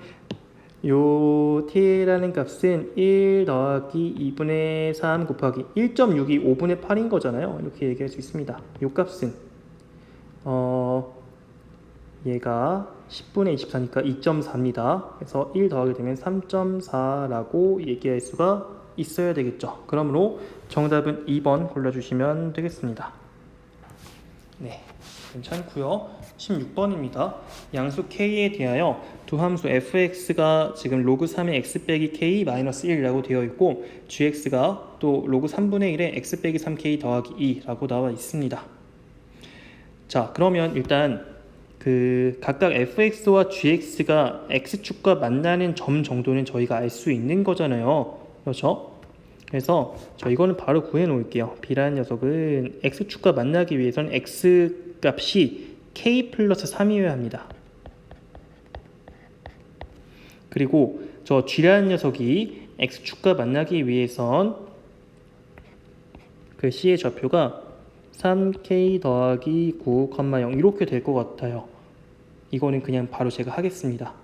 Speaker 1: 요 t라는 값은 1 더하기 2분의 3 곱하기 1.6이 5분의 8인 거잖아요. 이렇게 얘기할 수 있습니다. 요 값은 얘가 10분의 24니까 2.4입니다. 그래서 1 더하게 되면 3.4라고 얘기할 수가 있어야 되겠죠. 그러므로 정답은 2번 골라주시면 되겠습니다. 네, 괜찮고요. 16번입니다. 양수 k에 대하여 두 함수 fx가 지금 로그 3의 x 빼기 k 마이너스 1이라고 되어 있고 gx가 또 로그 3분의 1의 x 빼기 3k 더하기 2라고 나와 있습니다. 자, 그러면 일단 각각 fx와 gx가 x축과 만나는 점 정도는 저희가 알 수 있는 거잖아요. 그렇죠? 그래서 저 이거는 바로 구해 놓을게요. b라는 녀석은 x축과 만나기 위해서는 x 값이 k 플러스 3이어야 합니다. 그리고 저 g라는 녀석이 x축과 만나기 위해선 그 c의 좌표가 3k 더하기 9,0 이렇게 될 것 같아요. 이거는 그냥 바로 제가 하겠습니다.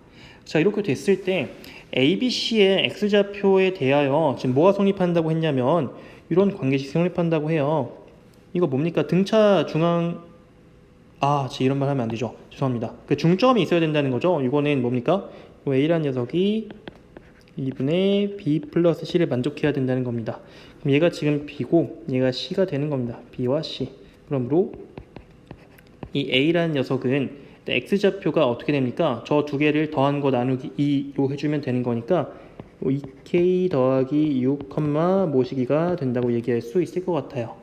Speaker 1: 자, 이렇게 됐을 때 ABC의 x좌표에 대하여 지금 뭐가 성립한다고 했냐면 이런 관계식 성립한다고 해요. 이거 뭡니까? 등차 중앙 지금 이런 말 하면 안 되죠. 죄송합니다. 그 중점이 있어야 된다는 거죠. 이거는 뭡니까? A라는 녀석이 2분의 B 플러스 C를 만족해야 된다는 겁니다. 그럼 얘가 지금 B고 얘가 C가 되는 겁니다. B와 C. 그러므로 이 A라는 녀석은 x좌표가 어떻게 됩니까? 저 두 개를 더한 거 나누기 2로 해주면 되는 거니까 2k 더하기 6, 모시기가 된다고 얘기할 수 있을 것 같아요.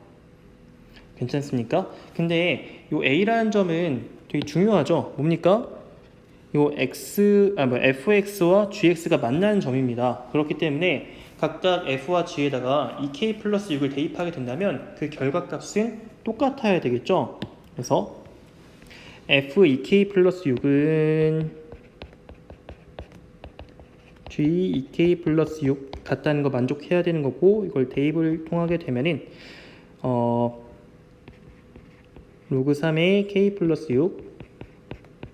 Speaker 1: 괜찮습니까? 근데 이 A라는 점은 되게 중요하죠. 뭡니까? 요 fx와 gx가 만나는 점입니다. 그렇기 때문에 각각 f와 g에다가 2k 플러스 6을 대입하게 된다면 그 결과값은 똑같아야 되겠죠. 그래서 f 2k 플러스 6은 g 2k 플러스 6 같다는 거 만족해야 되는 거고, 이걸 대입을 통하게 되면은 로그 3의 k 플러스 6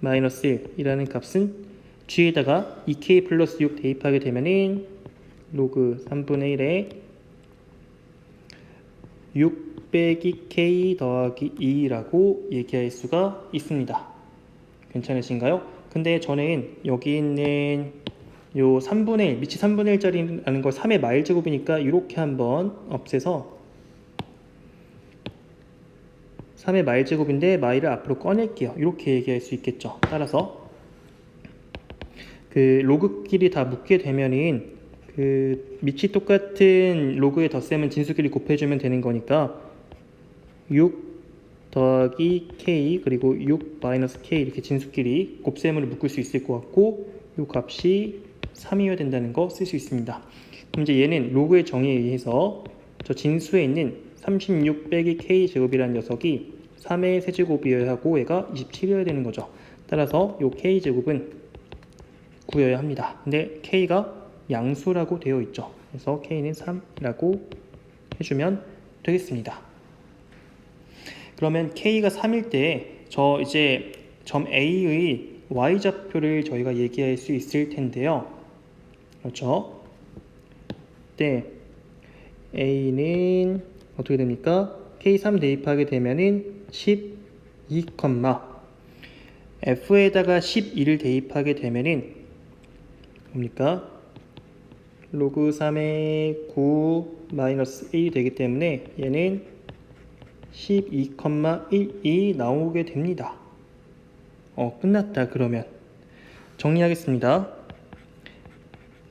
Speaker 1: 마이너스 1이라는 값은 g에다가 2k 플러스 6 대입하게 되면은 로그 3분의 1에 6 빼기 k 더하기 2라고 얘기할 수가 있습니다. 괜찮으신가요? 근데 저는 여기 있는 요 3분의 1, 밑이 3분의 1짜리라는 걸 3의 마일제곱이니까 이렇게 한번 없애서 3의 마일제곱인데 마일을 앞으로 꺼낼게요. 이렇게 얘기할 수 있겠죠. 따라서 그 로그끼리 다 묶게 되면은 그 밑이 똑같은 로그의 덧셈은 진수끼리 곱해주면 되는 거니까 6 더하기 k 그리고 6 마이너스 k 이렇게 진수끼리 곱셈으로 묶을 수 있을 것 같고, 이 값이 3이어야 된다는 거 쓸 수 있습니다. 그럼 이제 얘는 로그의 정의에 의해서 저 진수에 있는 36 빼기 k 제곱이라는 녀석이 3의 세제곱이어야 하고 얘가 27이어야 되는 거죠. 따라서 요 k 제곱은 구해야 합니다. 근데 k가 양수라고 되어 있죠. 그래서 k는 3이라고 해주면 되겠습니다. 그러면 k가 3일 때 저 이제 점 A의 y좌표를 저희가 얘기할 수 있을 텐데요. 그렇죠? 네. A는 어떻게 됩니까? K3 대입하게 되면은 12, F에다가 12를 대입하게 되면은 뭡니까? 로그 3의 9 마이너스 1이 되기 때문에 얘는 12,12 나오게 됩니다. 끝났다. 그러면 정리하겠습니다.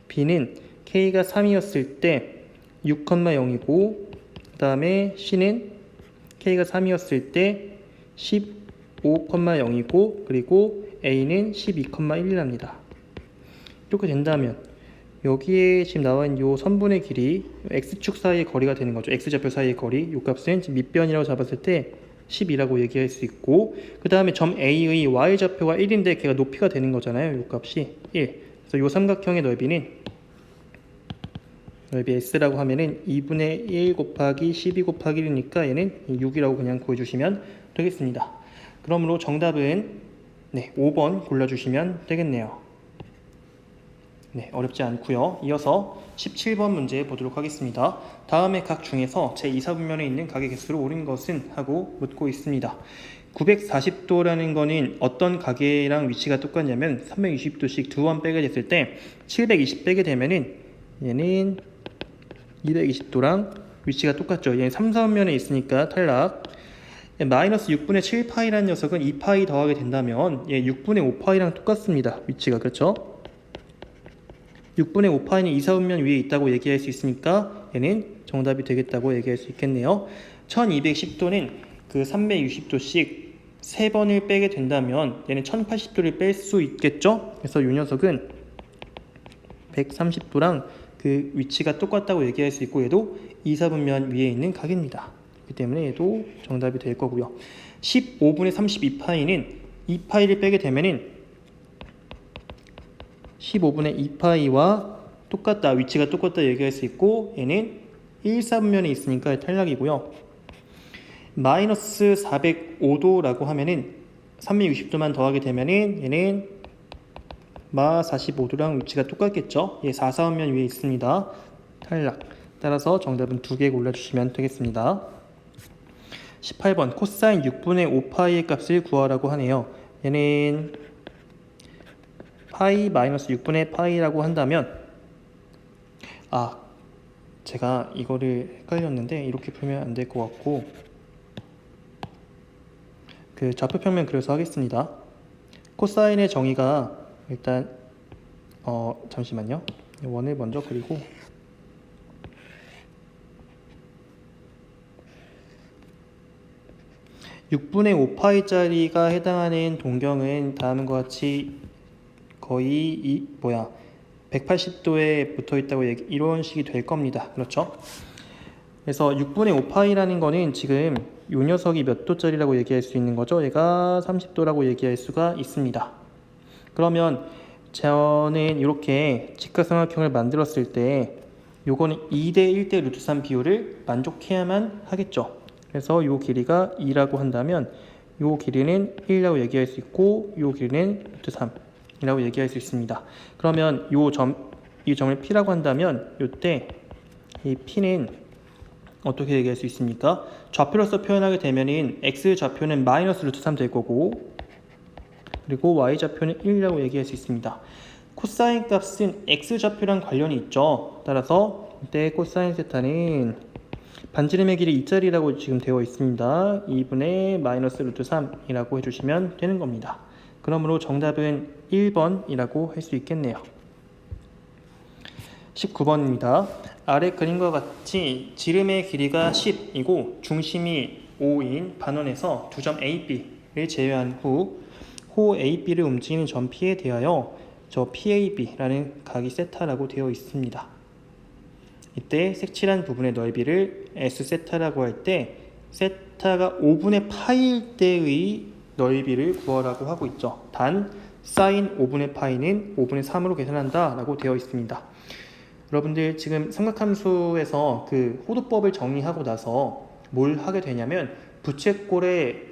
Speaker 1: B는 K가 3이었을 때 6,0이고 그 다음에 C는 K가 3이었을 때 15,0이고 그리고 A는 12,1이랍니다. 이렇게 된다면 여기에 지금 나와 있는 요 선분의 길이 X축 사이의 거리가 되는 거죠. X좌표 사이의 거리, 요 값은 지금 밑변이라고 잡았을 때 10이라고 얘기할 수 있고 그 다음에 점 A의 Y좌표가 1인데 걔가 높이가 되는 거잖아요. 요 값이 1. 그래서 요 삼각형의 넓이 S라고 하면은 2분의 1 곱하기 12 곱하기 1이니까 얘는 6이라고 그냥 구해주시면 되겠습니다. 그러므로 정답은 5번 골라주시면 되겠네요. 어렵지 않고요. 이어서 17번 문제 보도록 하겠습니다. 다음의 각 중에서 제2사분면에 있는 각의 개수로 옳은 것은? 하고 묻고 있습니다. 940도라는 거는 어떤 각이랑 위치가 똑같냐면 360도씩 두 번 빼게 됐을 때 720 빼게 되면은 얘는 220도랑 위치가 똑같죠. 얘는 3, 4분면에 있으니까 탈락. 마이너스 6분의 7파이라는 녀석은 2파이 더하게 된다면 얘 6분의 5파이랑 똑같습니다. 위치가 그렇죠? 6분의 5파이는 2, 4분면 위에 있다고 얘기할 수 있으니까 얘는 정답이 되겠다고 얘기할 수 있겠네요. 1210도는 그 360도씩 3번을 빼게 된다면 얘는 1080도를 뺄 수 있겠죠? 그래서 이 녀석은 130도랑 그 위치가 똑같다고 얘기할 수 있고 얘도 2, 4분면 위에 있는 각입니다. 그렇기 때문에 얘도 정답이 될 거고요. 15분의 32파이는 2파이를 빼게 되면은 15분의 2파이와 똑같다, 위치가 똑같다 얘기할 수 있고 얘는 1, 4분면에 있으니까 탈락이고요. 마이너스 405도라고 하면은 360도만 더하게 되면은 얘는 마 45도랑 위치가 똑같겠죠. 얘 4, 4분면 위에 있습니다. 탈락. 따라서 정답은 2개 골라주시면 되겠습니다. 18번 코사인 6분의 5파이의 값을 구하라고 하네요. 얘는 파이 마이너스 6분의 파이라고 한다면 제가 이거를 헷갈렸는데 이렇게 풀면 안 될 것 같고 그 좌표평면 그려서 하겠습니다. 코사인의 정의가 일단 잠시만요. 원을 먼저 그리고 (6분의 5파이짜리가) 해당하는 동경은 다음과 같이 거의 180도에 붙어 있다고 이런 식이 될 겁니다. 그렇죠? 그래서 6분의 5파이라는 거는 지금 이 녀석이 몇 도짜리라고 얘기할 수 있는 거죠? 얘가 30도라고 얘기할 수가 있습니다. 그러면 저는 이렇게 직각삼각형을 만들었을 때 요거는 2대 1대 루트 3 비율을 만족해야만 하겠죠. 그래서 요 길이가 2라고 한다면 요 길이는 1이라고 얘기할 수 있고 요 길이는 루트 3이라고 얘기할 수 있습니다. 그러면 이 점을 P라고 한다면 요때 이 P는 어떻게 얘기할 수 있습니까? 좌표로서 표현하게 되면은 X 좌표는 마이너스 루트 3 될 거고 그리고 Y 좌표는 1이라고 얘기할 수 있습니다. 코사인 값은 X 좌표랑 관련이 있죠. 따라서 이때 코사인 세타는 반지름의 길이 2짜리라고 지금 되어 있습니다. 2분의 마이너스 루트 3이라고 해주시면 되는 겁니다. 그러므로 정답은 1번이라고 할 수 있겠네요. 19번입니다. 아래 그림과 같이 지름의 길이가 10이고 중심이 5인 반원에서 두 점 A, B를 제외한 후 호 A, B를 움직이는 점 P에 대하여 저 PAB라는 각이 세타라고 되어 있습니다. 이때 색칠한 부분의 넓이를 S세타라고 할 때 세타가 5분의 파일 때의 넓이를 구하라고 하고 있죠. 단 사인 5분의 파이는 5분의 3으로 계산한다 라고 되어 있습니다. 여러분들 지금 삼각함수에서 그 호도법을 정리하고 나서 뭘 하게 되냐면 부채꼴의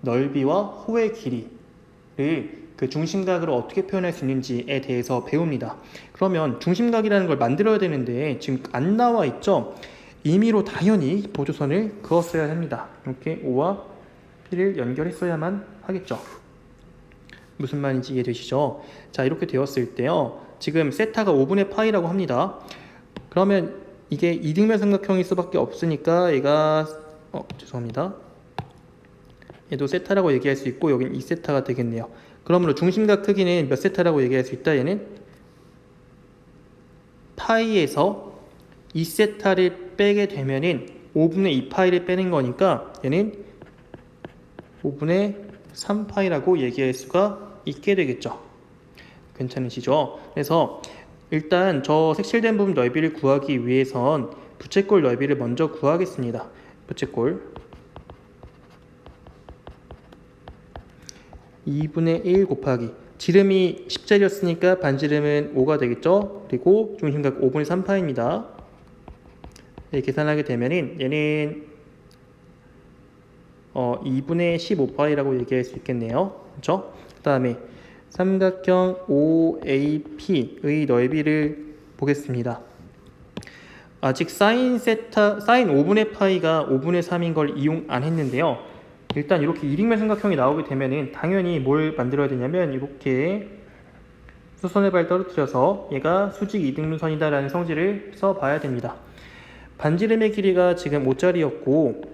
Speaker 1: 넓이와 호의 길이를 그 중심각으로 어떻게 표현할 수 있는지에 대해서 배웁니다. 그러면 중심각이라는 걸 만들어야 되는데 지금 안 나와 있죠? 임의로 당연히 보조선을 그었어야 합니다. 이렇게 O와 P를 연결했어야만 하겠죠. 무슨 말인지 이해되시죠? 자, 이렇게 되었을 때요. 지금 세타가 5분의 파이라고 합니다. 그러면 이게 이등변 삼각형일 수밖에 없으니까 얘가 죄송합니다. 얘도 세타라고 얘기할 수 있고 여긴 2세타가 되겠네요. 그러므로 중심각 크기는 몇 세타라고 얘기할 수 있다? 얘는 파이에서 2세타를 빼게 되면은 5분의 2파이를 빼는 거니까 얘는 5분의 3파이라고 얘기할 수가 있게 되겠죠. 괜찮으시죠? 그래서 일단 저 색칠된 부분 넓이를 구하기 위해선 부채꼴 넓이를 먼저 구하겠습니다. 부채꼴 2분의 1 곱하기 지름이 10짜리였으니까 반지름은 5가 되겠죠. 그리고 중심각 5분의 3파입니다. 계산하게 되면은 얘는 2분의 15파이라고 얘기할 수 있겠네요. 그렇죠? 그 다음에 삼각형 OAP의 넓이를 보겠습니다. 아직 사인 5분의 파이가 5분의 3인 걸 이용 안 했는데요. 일단 이렇게 이등변 삼각형이 나오게 되면은 당연히 뭘 만들어야 되냐면 이렇게 수선의 발 떨어뜨려서 얘가 수직 이등분선이다 라는 성질을 써봐야 됩니다. 반지름의 길이가 지금 5짜리였고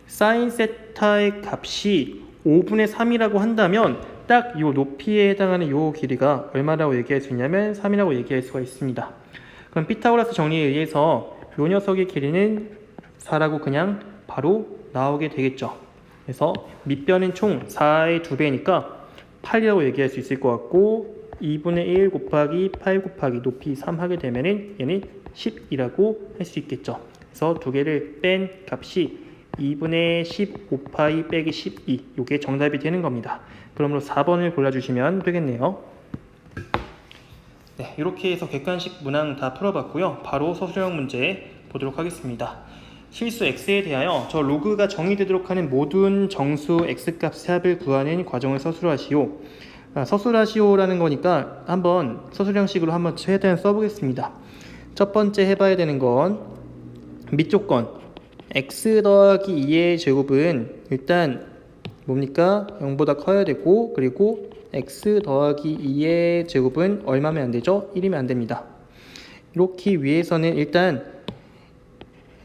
Speaker 1: 사인 세타의 값이 5분의 3이라고 한다면 딱 이 높이에 해당하는 이 길이가 얼마라고 얘기할 수 있냐면 3이라고 얘기할 수가 있습니다. 그럼 피타고라스 정리에 의해서 이 녀석의 길이는 4라고 그냥 바로 나오게 되겠죠. 그래서 밑변은 총 4의 2배니까 8이라고 얘기할 수 있을 것 같고 2분의 1 곱하기 8 곱하기 높이 3 하게 되면은 얘는 10이라고 할 수 있겠죠. 그래서 두 개를 뺀 값이 2분의 15파이 빼기 12 이게 정답이 되는 겁니다. 그러므로 4번을 골라주시면 되겠네요. 네, 이렇게 해서 객관식 문항 다 풀어봤고요. 바로 서술형 문제 보도록 하겠습니다. 실수 x에 대하여 저 로그가 정의되도록 하는 모든 정수 x값의 합을 구하는 과정을 서술하시오. 서술하시오라는 거니까 한번 서술형식으로 한번 최대한 써보겠습니다. 첫 번째 해봐야 되는 건 밑조건 x 더하기 2의 제곱은 일단 뭡니까? 0보다 커야 되고 그리고 x 더하기 2의 제곱은 얼마면 안 되죠? 1이면 안 됩니다. 이렇게 위해서는 일단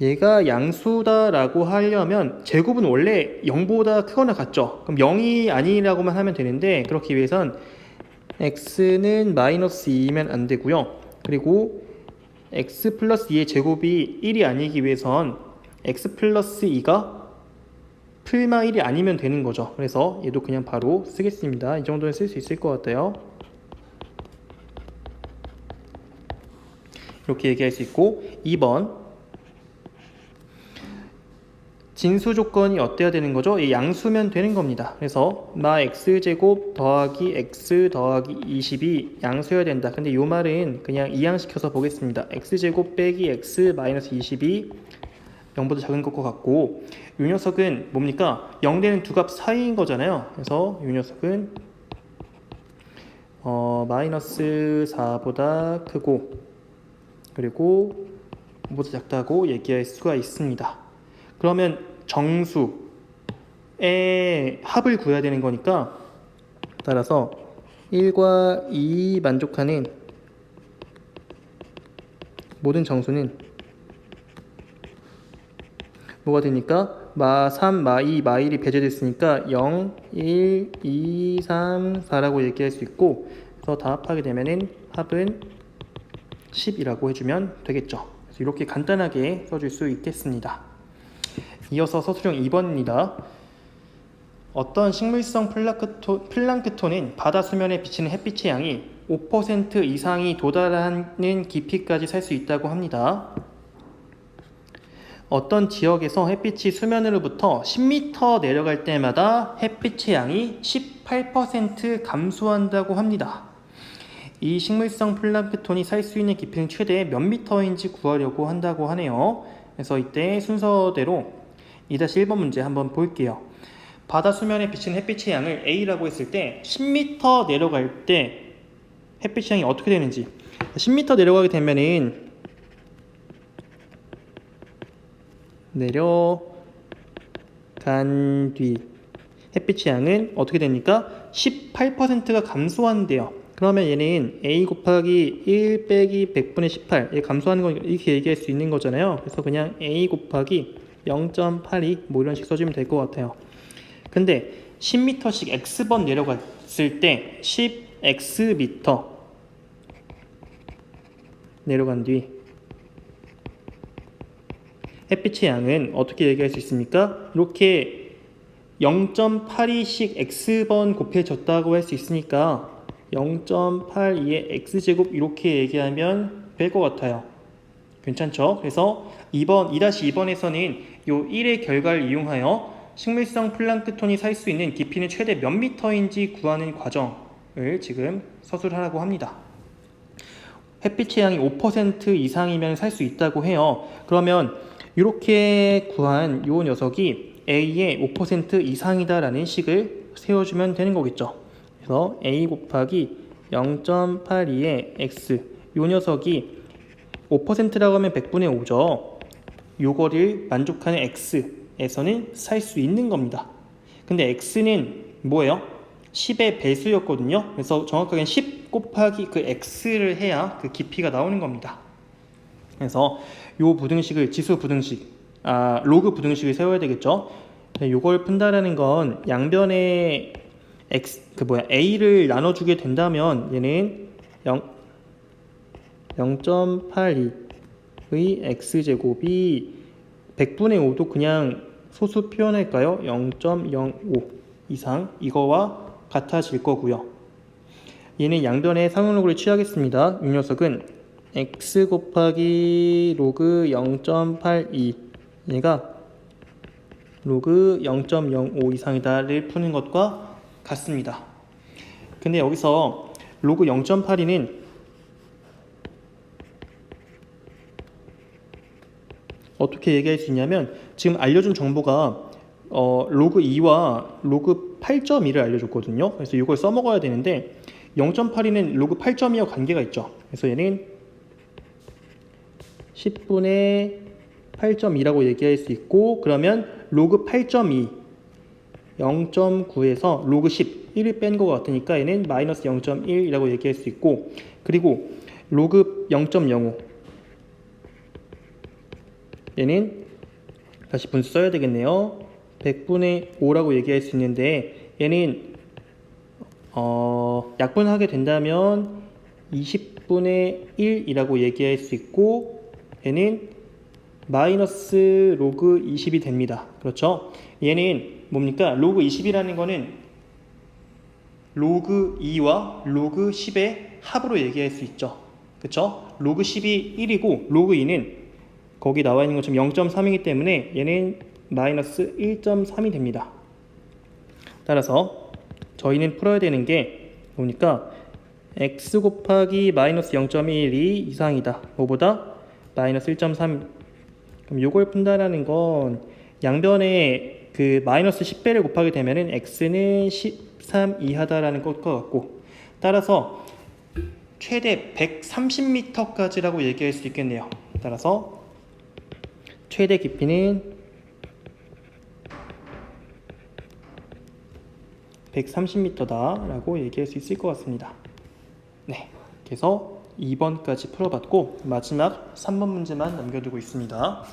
Speaker 1: 얘가 양수다라고 하려면 제곱은 원래 0보다 크거나 같죠? 그럼 0이 아니라고만 하면 되는데 그렇기 위해선 x는 마이너스 2이면 안 되고요. 그리고 x 플러스 2의 제곱이 1이 아니기 위해선 x 플러스 2가 풀마 1이 아니면 되는 거죠. 그래서 얘도 그냥 바로 쓰겠습니다. 이 정도는 쓸 수 있을 것 같아요. 이렇게 얘기할 수 있고 2번 진수 조건이 어때야 되는 거죠? 이 양수면 되는 겁니다. 그래서 마 x제곱 더하기 x 더하기 20이 양수여야 된다. 근데 이 말은 그냥 이항시켜서 보겠습니다. x제곱 빼기 x 마이너스 20이 0보다 작은 것과 같고 이 녀석은 뭡니까? 0 되는 두 값 사이인 거잖아요. 그래서 이 녀석은 마이너스 4보다 크고 그리고 0보다 작다고 얘기할 수가 있습니다. 그러면 정수의 합을 구해야 되는 거니까 따라서 1과 2 만족하는 모든 정수는 뭐가 되니까 마 3, 마 2, 마 1이 배제됐으니까 0, 1, 2, 3, 4라고 얘기할 수 있고 그래서 다 합하게 되면은 합은 10이라고 해주면 되겠죠. 그래서 이렇게 간단하게 써줄 수 있겠습니다. 이어서 서술형 2번입니다. 어떤 식물성 플랑크톤은 바다 수면에 비치는 햇빛의 양이 5% 이상이 도달하는 깊이까지 살 수 있다고 합니다. 어떤 지역에서 햇빛이 수면으로부터 10m 내려갈 때마다 햇빛의 양이 18% 감소한다고 합니다. 이 식물성 플랑크톤이 살 수 있는 깊이는 최대 몇 미터인지 구하려고 한다고 하네요. 그래서 이때 순서대로 2-1번 문제 한번 볼게요. 바다 수면에 비치는 햇빛의 양을 A라고 했을 때 10m 내려갈 때 햇빛의 양이 어떻게 되는지 10m 내려가게 되면은 내려간 뒤 햇빛의 양은 어떻게 됩니까? 18%가 감소한대요. 그러면 얘는 A 곱하기 1 빼기 100분의 18 얘 감소하는 거 이렇게 얘기할 수 있는 거잖아요. 그래서 그냥 A 곱하기 0.82 뭐 이런 식 써주면 될 것 같아요. 근데 10m씩 X번 내려갔을 때 10Xm 내려간 뒤 햇빛의 양은 어떻게 얘기할 수 있습니까? 이렇게 0.82씩 x번 곱해졌다고 할 수 있으니까 0.82의 x제곱 이렇게 얘기하면 될 것 같아요. 괜찮죠? 그래서 2-2번에서는 요 1의 결과를 이용하여 식물성 플랑크톤이 살 수 있는 깊이는 최대 몇 미터인지 구하는 과정을 지금 서술하라고 합니다. 햇빛의 양이 5% 이상이면 살 수 있다고 해요. 그러면 이렇게 구한 요 녀석이 A의 5% 이상이다라는 식을 세워주면 되는 거겠죠. 그래서 A 곱하기 0.82의 X 요 녀석이 5%라고 하면 100분의 5죠. 요거를 만족하는 X에서는 살 수 있는 겁니다. 근데 X는 뭐예요? 10의 배수였거든요. 그래서 정확하게는 10 곱하기 그 X를 해야 그 깊이가 나오는 겁니다. 그래서 요 부등식을 지수 부등식, 로그 부등식을 세워야 되겠죠. 요걸 푼다라는 건 양변에 A를 나눠주게 된다면 얘는 0.82의 x제곱이 100분의 5도 그냥 소수 표현할까요? 0.05 이상 이거와 같아질 거고요. 얘는 양변의 상응로그를 취하겠습니다. 이 녀석은 x 곱하기 로그 0.82 얘가 로그 0.05 이상이다를 푸는 것과 같습니다. 근데 여기서 로그 0.82는 어떻게 얘기할 수 있냐면 지금 알려준 정보가 로그 2와 로그 8.2를 알려줬거든요. 그래서 이걸 써먹어야 되는데 0.82는 로그 8.2와 관계가 있죠. 그래서 얘는 10분의 8.2라고 얘기할 수 있고, 그러면 로그 8.2 0.9에서 로그 10 1을 뺀 것 같으니까 얘는 마이너스 0.1이라고 얘기할 수 있고, 그리고 로그 0.05 얘는 다시 분수 써야 되겠네요. 100분의 5라고 얘기할 수 있는데 얘는 약분하게 된다면 20분의 1이라고 얘기할 수 있고, 얘는 마이너스 로그 20이 됩니다. 그렇죠? 얘는 뭡니까? 로그 20이라는 거는 로그 2와 로그 10의 합으로 얘기할 수 있죠. 그렇죠? 로그 10이 1이고 로그 2는 거기 나와 있는 것처럼 0.3이기 때문에 얘는 마이너스 1.3이 됩니다. 따라서 저희는 풀어야 되는 게 뭡니까? x 곱하기 마이너스 0.1이 이상이다. 뭐보다? 마이너스 1.3. 그럼 요걸 푼다라는 건 양변에 그 마이너스 10배를 곱하게 되면은 x는 13 이하다라는 것과 같고, 따라서 최대 130m까지라고 얘기할 수 있겠네요. 따라서 최대 깊이는 130m다 라고 얘기할 수 있을 것 같습니다. 네, 그래서 2번까지 풀어봤고 마지막 3번 문제만 남겨두고 있습니다.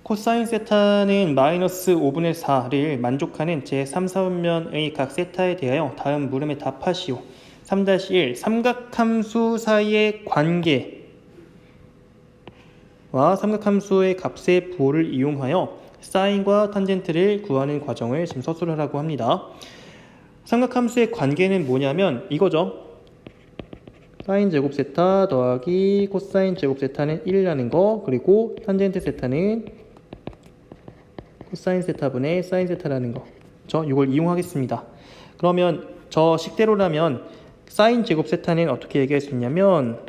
Speaker 1: 코사인 세타는 마이너스 5분의 4를 만족하는 제3, 4분면의 각 세타에 대하여 다음 물음에 답하시오. 3-1 삼각함수 사이의 관계와 삼각함수의 값의 부호를 이용하여 사인과 탄젠트를 구하는 과정을 지금 서술하라고 합니다. 삼각함수의 관계는 뭐냐면 이거죠. 사인 제곱 세타 더하기 코사인 제곱 세타는 1이라는 거, 그리고 탄젠트 세타는 코사인 세타분의 사인 세타라는 거. 이걸 이용하겠습니다. 그러면 저 식대로라면 사인 제곱 세타는 어떻게 얘기할 수 있냐면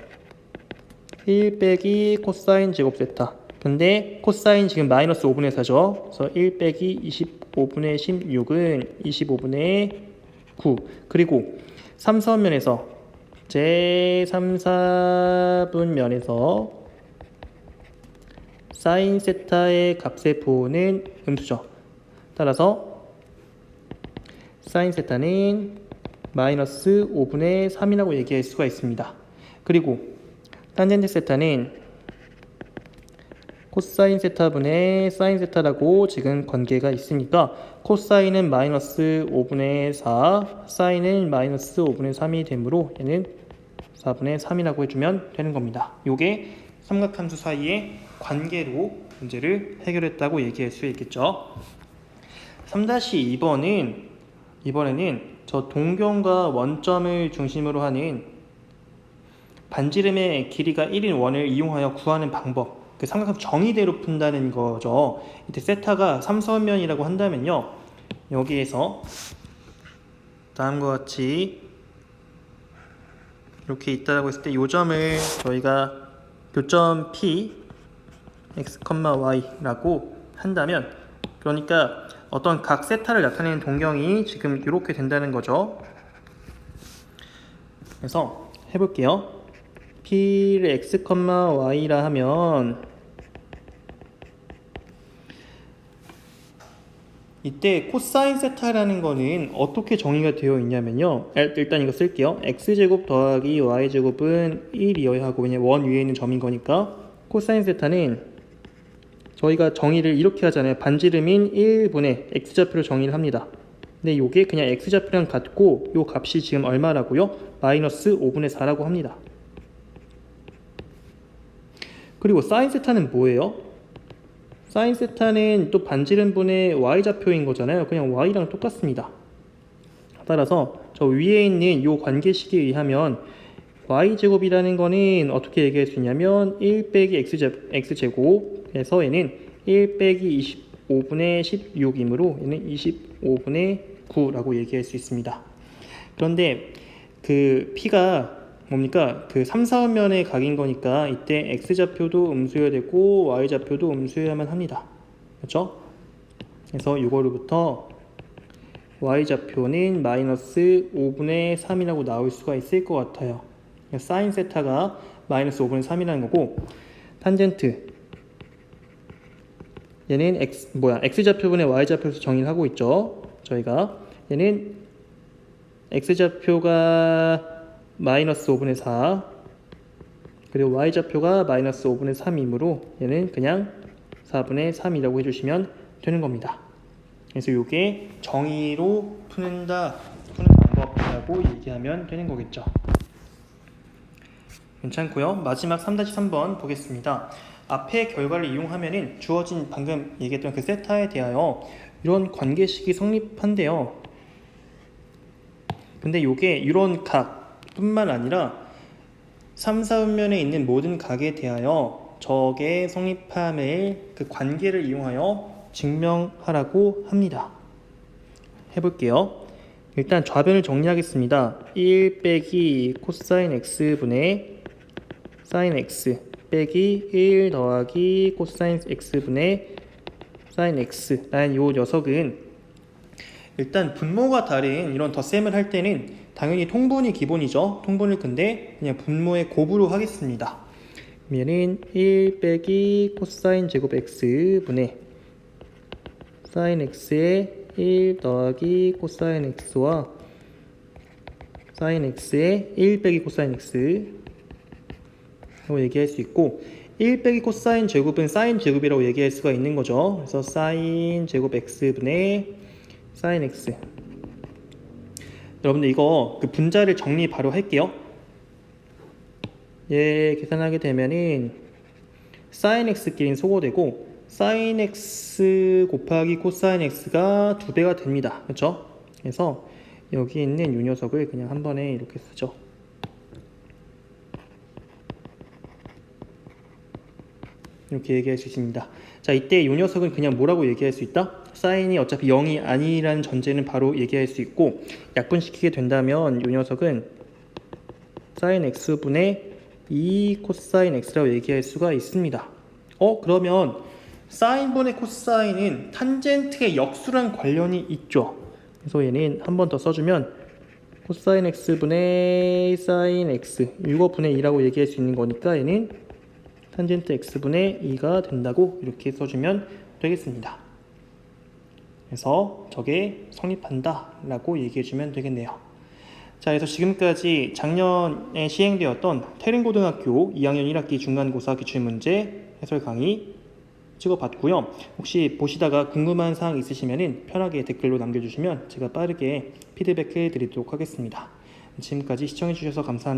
Speaker 1: 1 빼기 코사인 제곱 세타. 근데 코사인 지금 마이너스 5분의 4죠. 그래서 1 빼기 25분의 16은 25분의 9. 그리고 3사분면에서 제3, 4분면에서 사인 세타의 값의 부호는 음수죠. 따라서 사인 세타는 마이너스 5분의 3이라고 얘기할 수가 있습니다. 그리고 탄젠트 세타는 코사인 세타분의 사인 세타라고 지금 관계가 있으니까 코사인은 마이너스 5분의 4, 사인은 마이너스 5분의 3이 되므로 얘는 4분의 3이라고 해주면 되는 겁니다. 요게 삼각함수 사이의 관계로 문제를 해결했다고 얘기할 수 있겠죠. 3-2번은 이번에는 저 동경과 원점을 중심으로 하는 반지름의 길이가 1인 원을 이용하여 구하는 방법, 그 삼각함 정의대로 푼다는 거죠. 이때 세타가 삼성면이라고 한다면요, 여기에서 다음과 같이 이렇게 있다라고 했을 때 이 점을 저희가 교점 P x, y라고 한다면, 그러니까 어떤 각 세타를 나타내는 동경이 지금 이렇게 된다는 거죠. 그래서 해볼게요. P를 x, y라 하면 이때 코사인 세타라는 거는 어떻게 정의가 되어 있냐면요, 일단 이거 쓸게요. x제곱 더하기 y제곱은 1이어야 하고, 왜냐면 원 위에 있는 점인 거니까. 코사인 세타는 저희가 정의를 이렇게 하잖아요. 반지름인 1분의 x좌표로 정의를 합니다. 근데 이게 그냥 x좌표랑 같고, 이 값이 지금 얼마라고요? 마이너스 5분의 4라고 합니다. 그리고 사인 세타는 뭐예요? 사인 세타는 또 반지름분의 y좌표인 거잖아요. 그냥 y랑 똑같습니다. 따라서 저 위에 있는 이 관계식에 의하면 y제곱이라는 거는 어떻게 얘기할 수 있냐면 1 빼기 x제곱에서 얘는 1 빼기 25분의 16이므로 얘는 25분의 9라고 얘기할 수 있습니다. 그런데 그 p가 뭡니까? 그 3, 4원면의 각인 거니까 이때 x좌표도 음수여야 되고 y좌표도 음수여야만 합니다. 그렇죠? 그래서 이거로부터 y좌표는 마이너스 5분의 3이라고 나올 수가 있을 것 같아요. 사인 세타가 마이너스 5분의 3이라는 거고, 탄젠트 얘는 x좌표분의 y좌표에서 정의를 하고 있죠. 저희가 얘는 x좌표가 마이너스 5분의 4 그리고 y좌표가 마이너스 5분의 3이므로 얘는 그냥 4분의 3이라고 해주시면 되는 겁니다. 그래서 이게 정의로 푸는 방법이라고 얘기하면 되는 거겠죠. 괜찮고요. 마지막 3-3번 보겠습니다. 앞의 결과를 이용하면은 주어진 방금 얘기했던 그 세타에 대하여 이런 관계식이 성립한대요. 근데 이게 이런 각뿐만 아니라 3, 4분면에 있는 모든 각에 대하여 적의 성립함을 그 관계를 이용하여 증명하라고 합니다. 해볼게요. 일단 좌변을 정리하겠습니다. 1 빼기 코사인 x분의 사인 x 빼기 1 더하기 코사인 x분의 사인 x라는 이 녀석은 일단 분모가 다른 이런 덧셈을 할 때는 당연히 통분이 기본이죠. 통분을 근데 그냥 분모의 곱으로 하겠습니다. 그러면은 1 빼기 코사인 제곱 x분의 사인 x의 1 더하기 코사인 x와 사인 x의 1 빼기 코사인 x 라고 얘기할 수 있고, 1 빼기 코사인 제곱은 사인 제곱이라고 얘기할 수가 있는 거죠. 그래서 사인 제곱 x분의 사인 x. 여러분들 이거 그 분자를 정리 바로 할게요. 얘 계산하게 되면은 사인 x끼리는 소거되고 사인 x 곱하기 코사인 x가 2배가 됩니다. 그렇죠? 그래서 여기 있는 이 녀석을 그냥 한 번에 이렇게 쓰죠. 이렇게 얘기할 수 있습니다. 자, 이때 이 녀석은 그냥 뭐라고 얘기할 수 있다? 사인이 어차피 0이 아니라는 전제는 바로 얘기할 수 있고, 약분시키게 된다면 이 녀석은 사인 x분의 2 코사인 x라고 얘기할 수가 있습니다. 그러면 사인분의 코사인은 탄젠트의 역수랑 관련이 있죠. 그래서 얘는 한 번 더 써주면 코사인 x분의 사인 x 6분의 2라고 얘기할 수 있는 거니까 얘는 탄젠트 x분의 2가 된다고 이렇게 써주면 되겠습니다. 그래서 저게 성립한다 라고 얘기해주면 되겠네요. 자, 그래서 지금까지 작년에 시행되었던 태릉고등학교 2학년 1학기 중간고사 기출문제 해설 강의 찍어봤고요. 혹시 보시다가 궁금한 사항 있으시면 편하게 댓글로 남겨주시면 제가 빠르게 피드백 해드리도록 하겠습니다. 지금까지 시청해주셔서 감사합니다.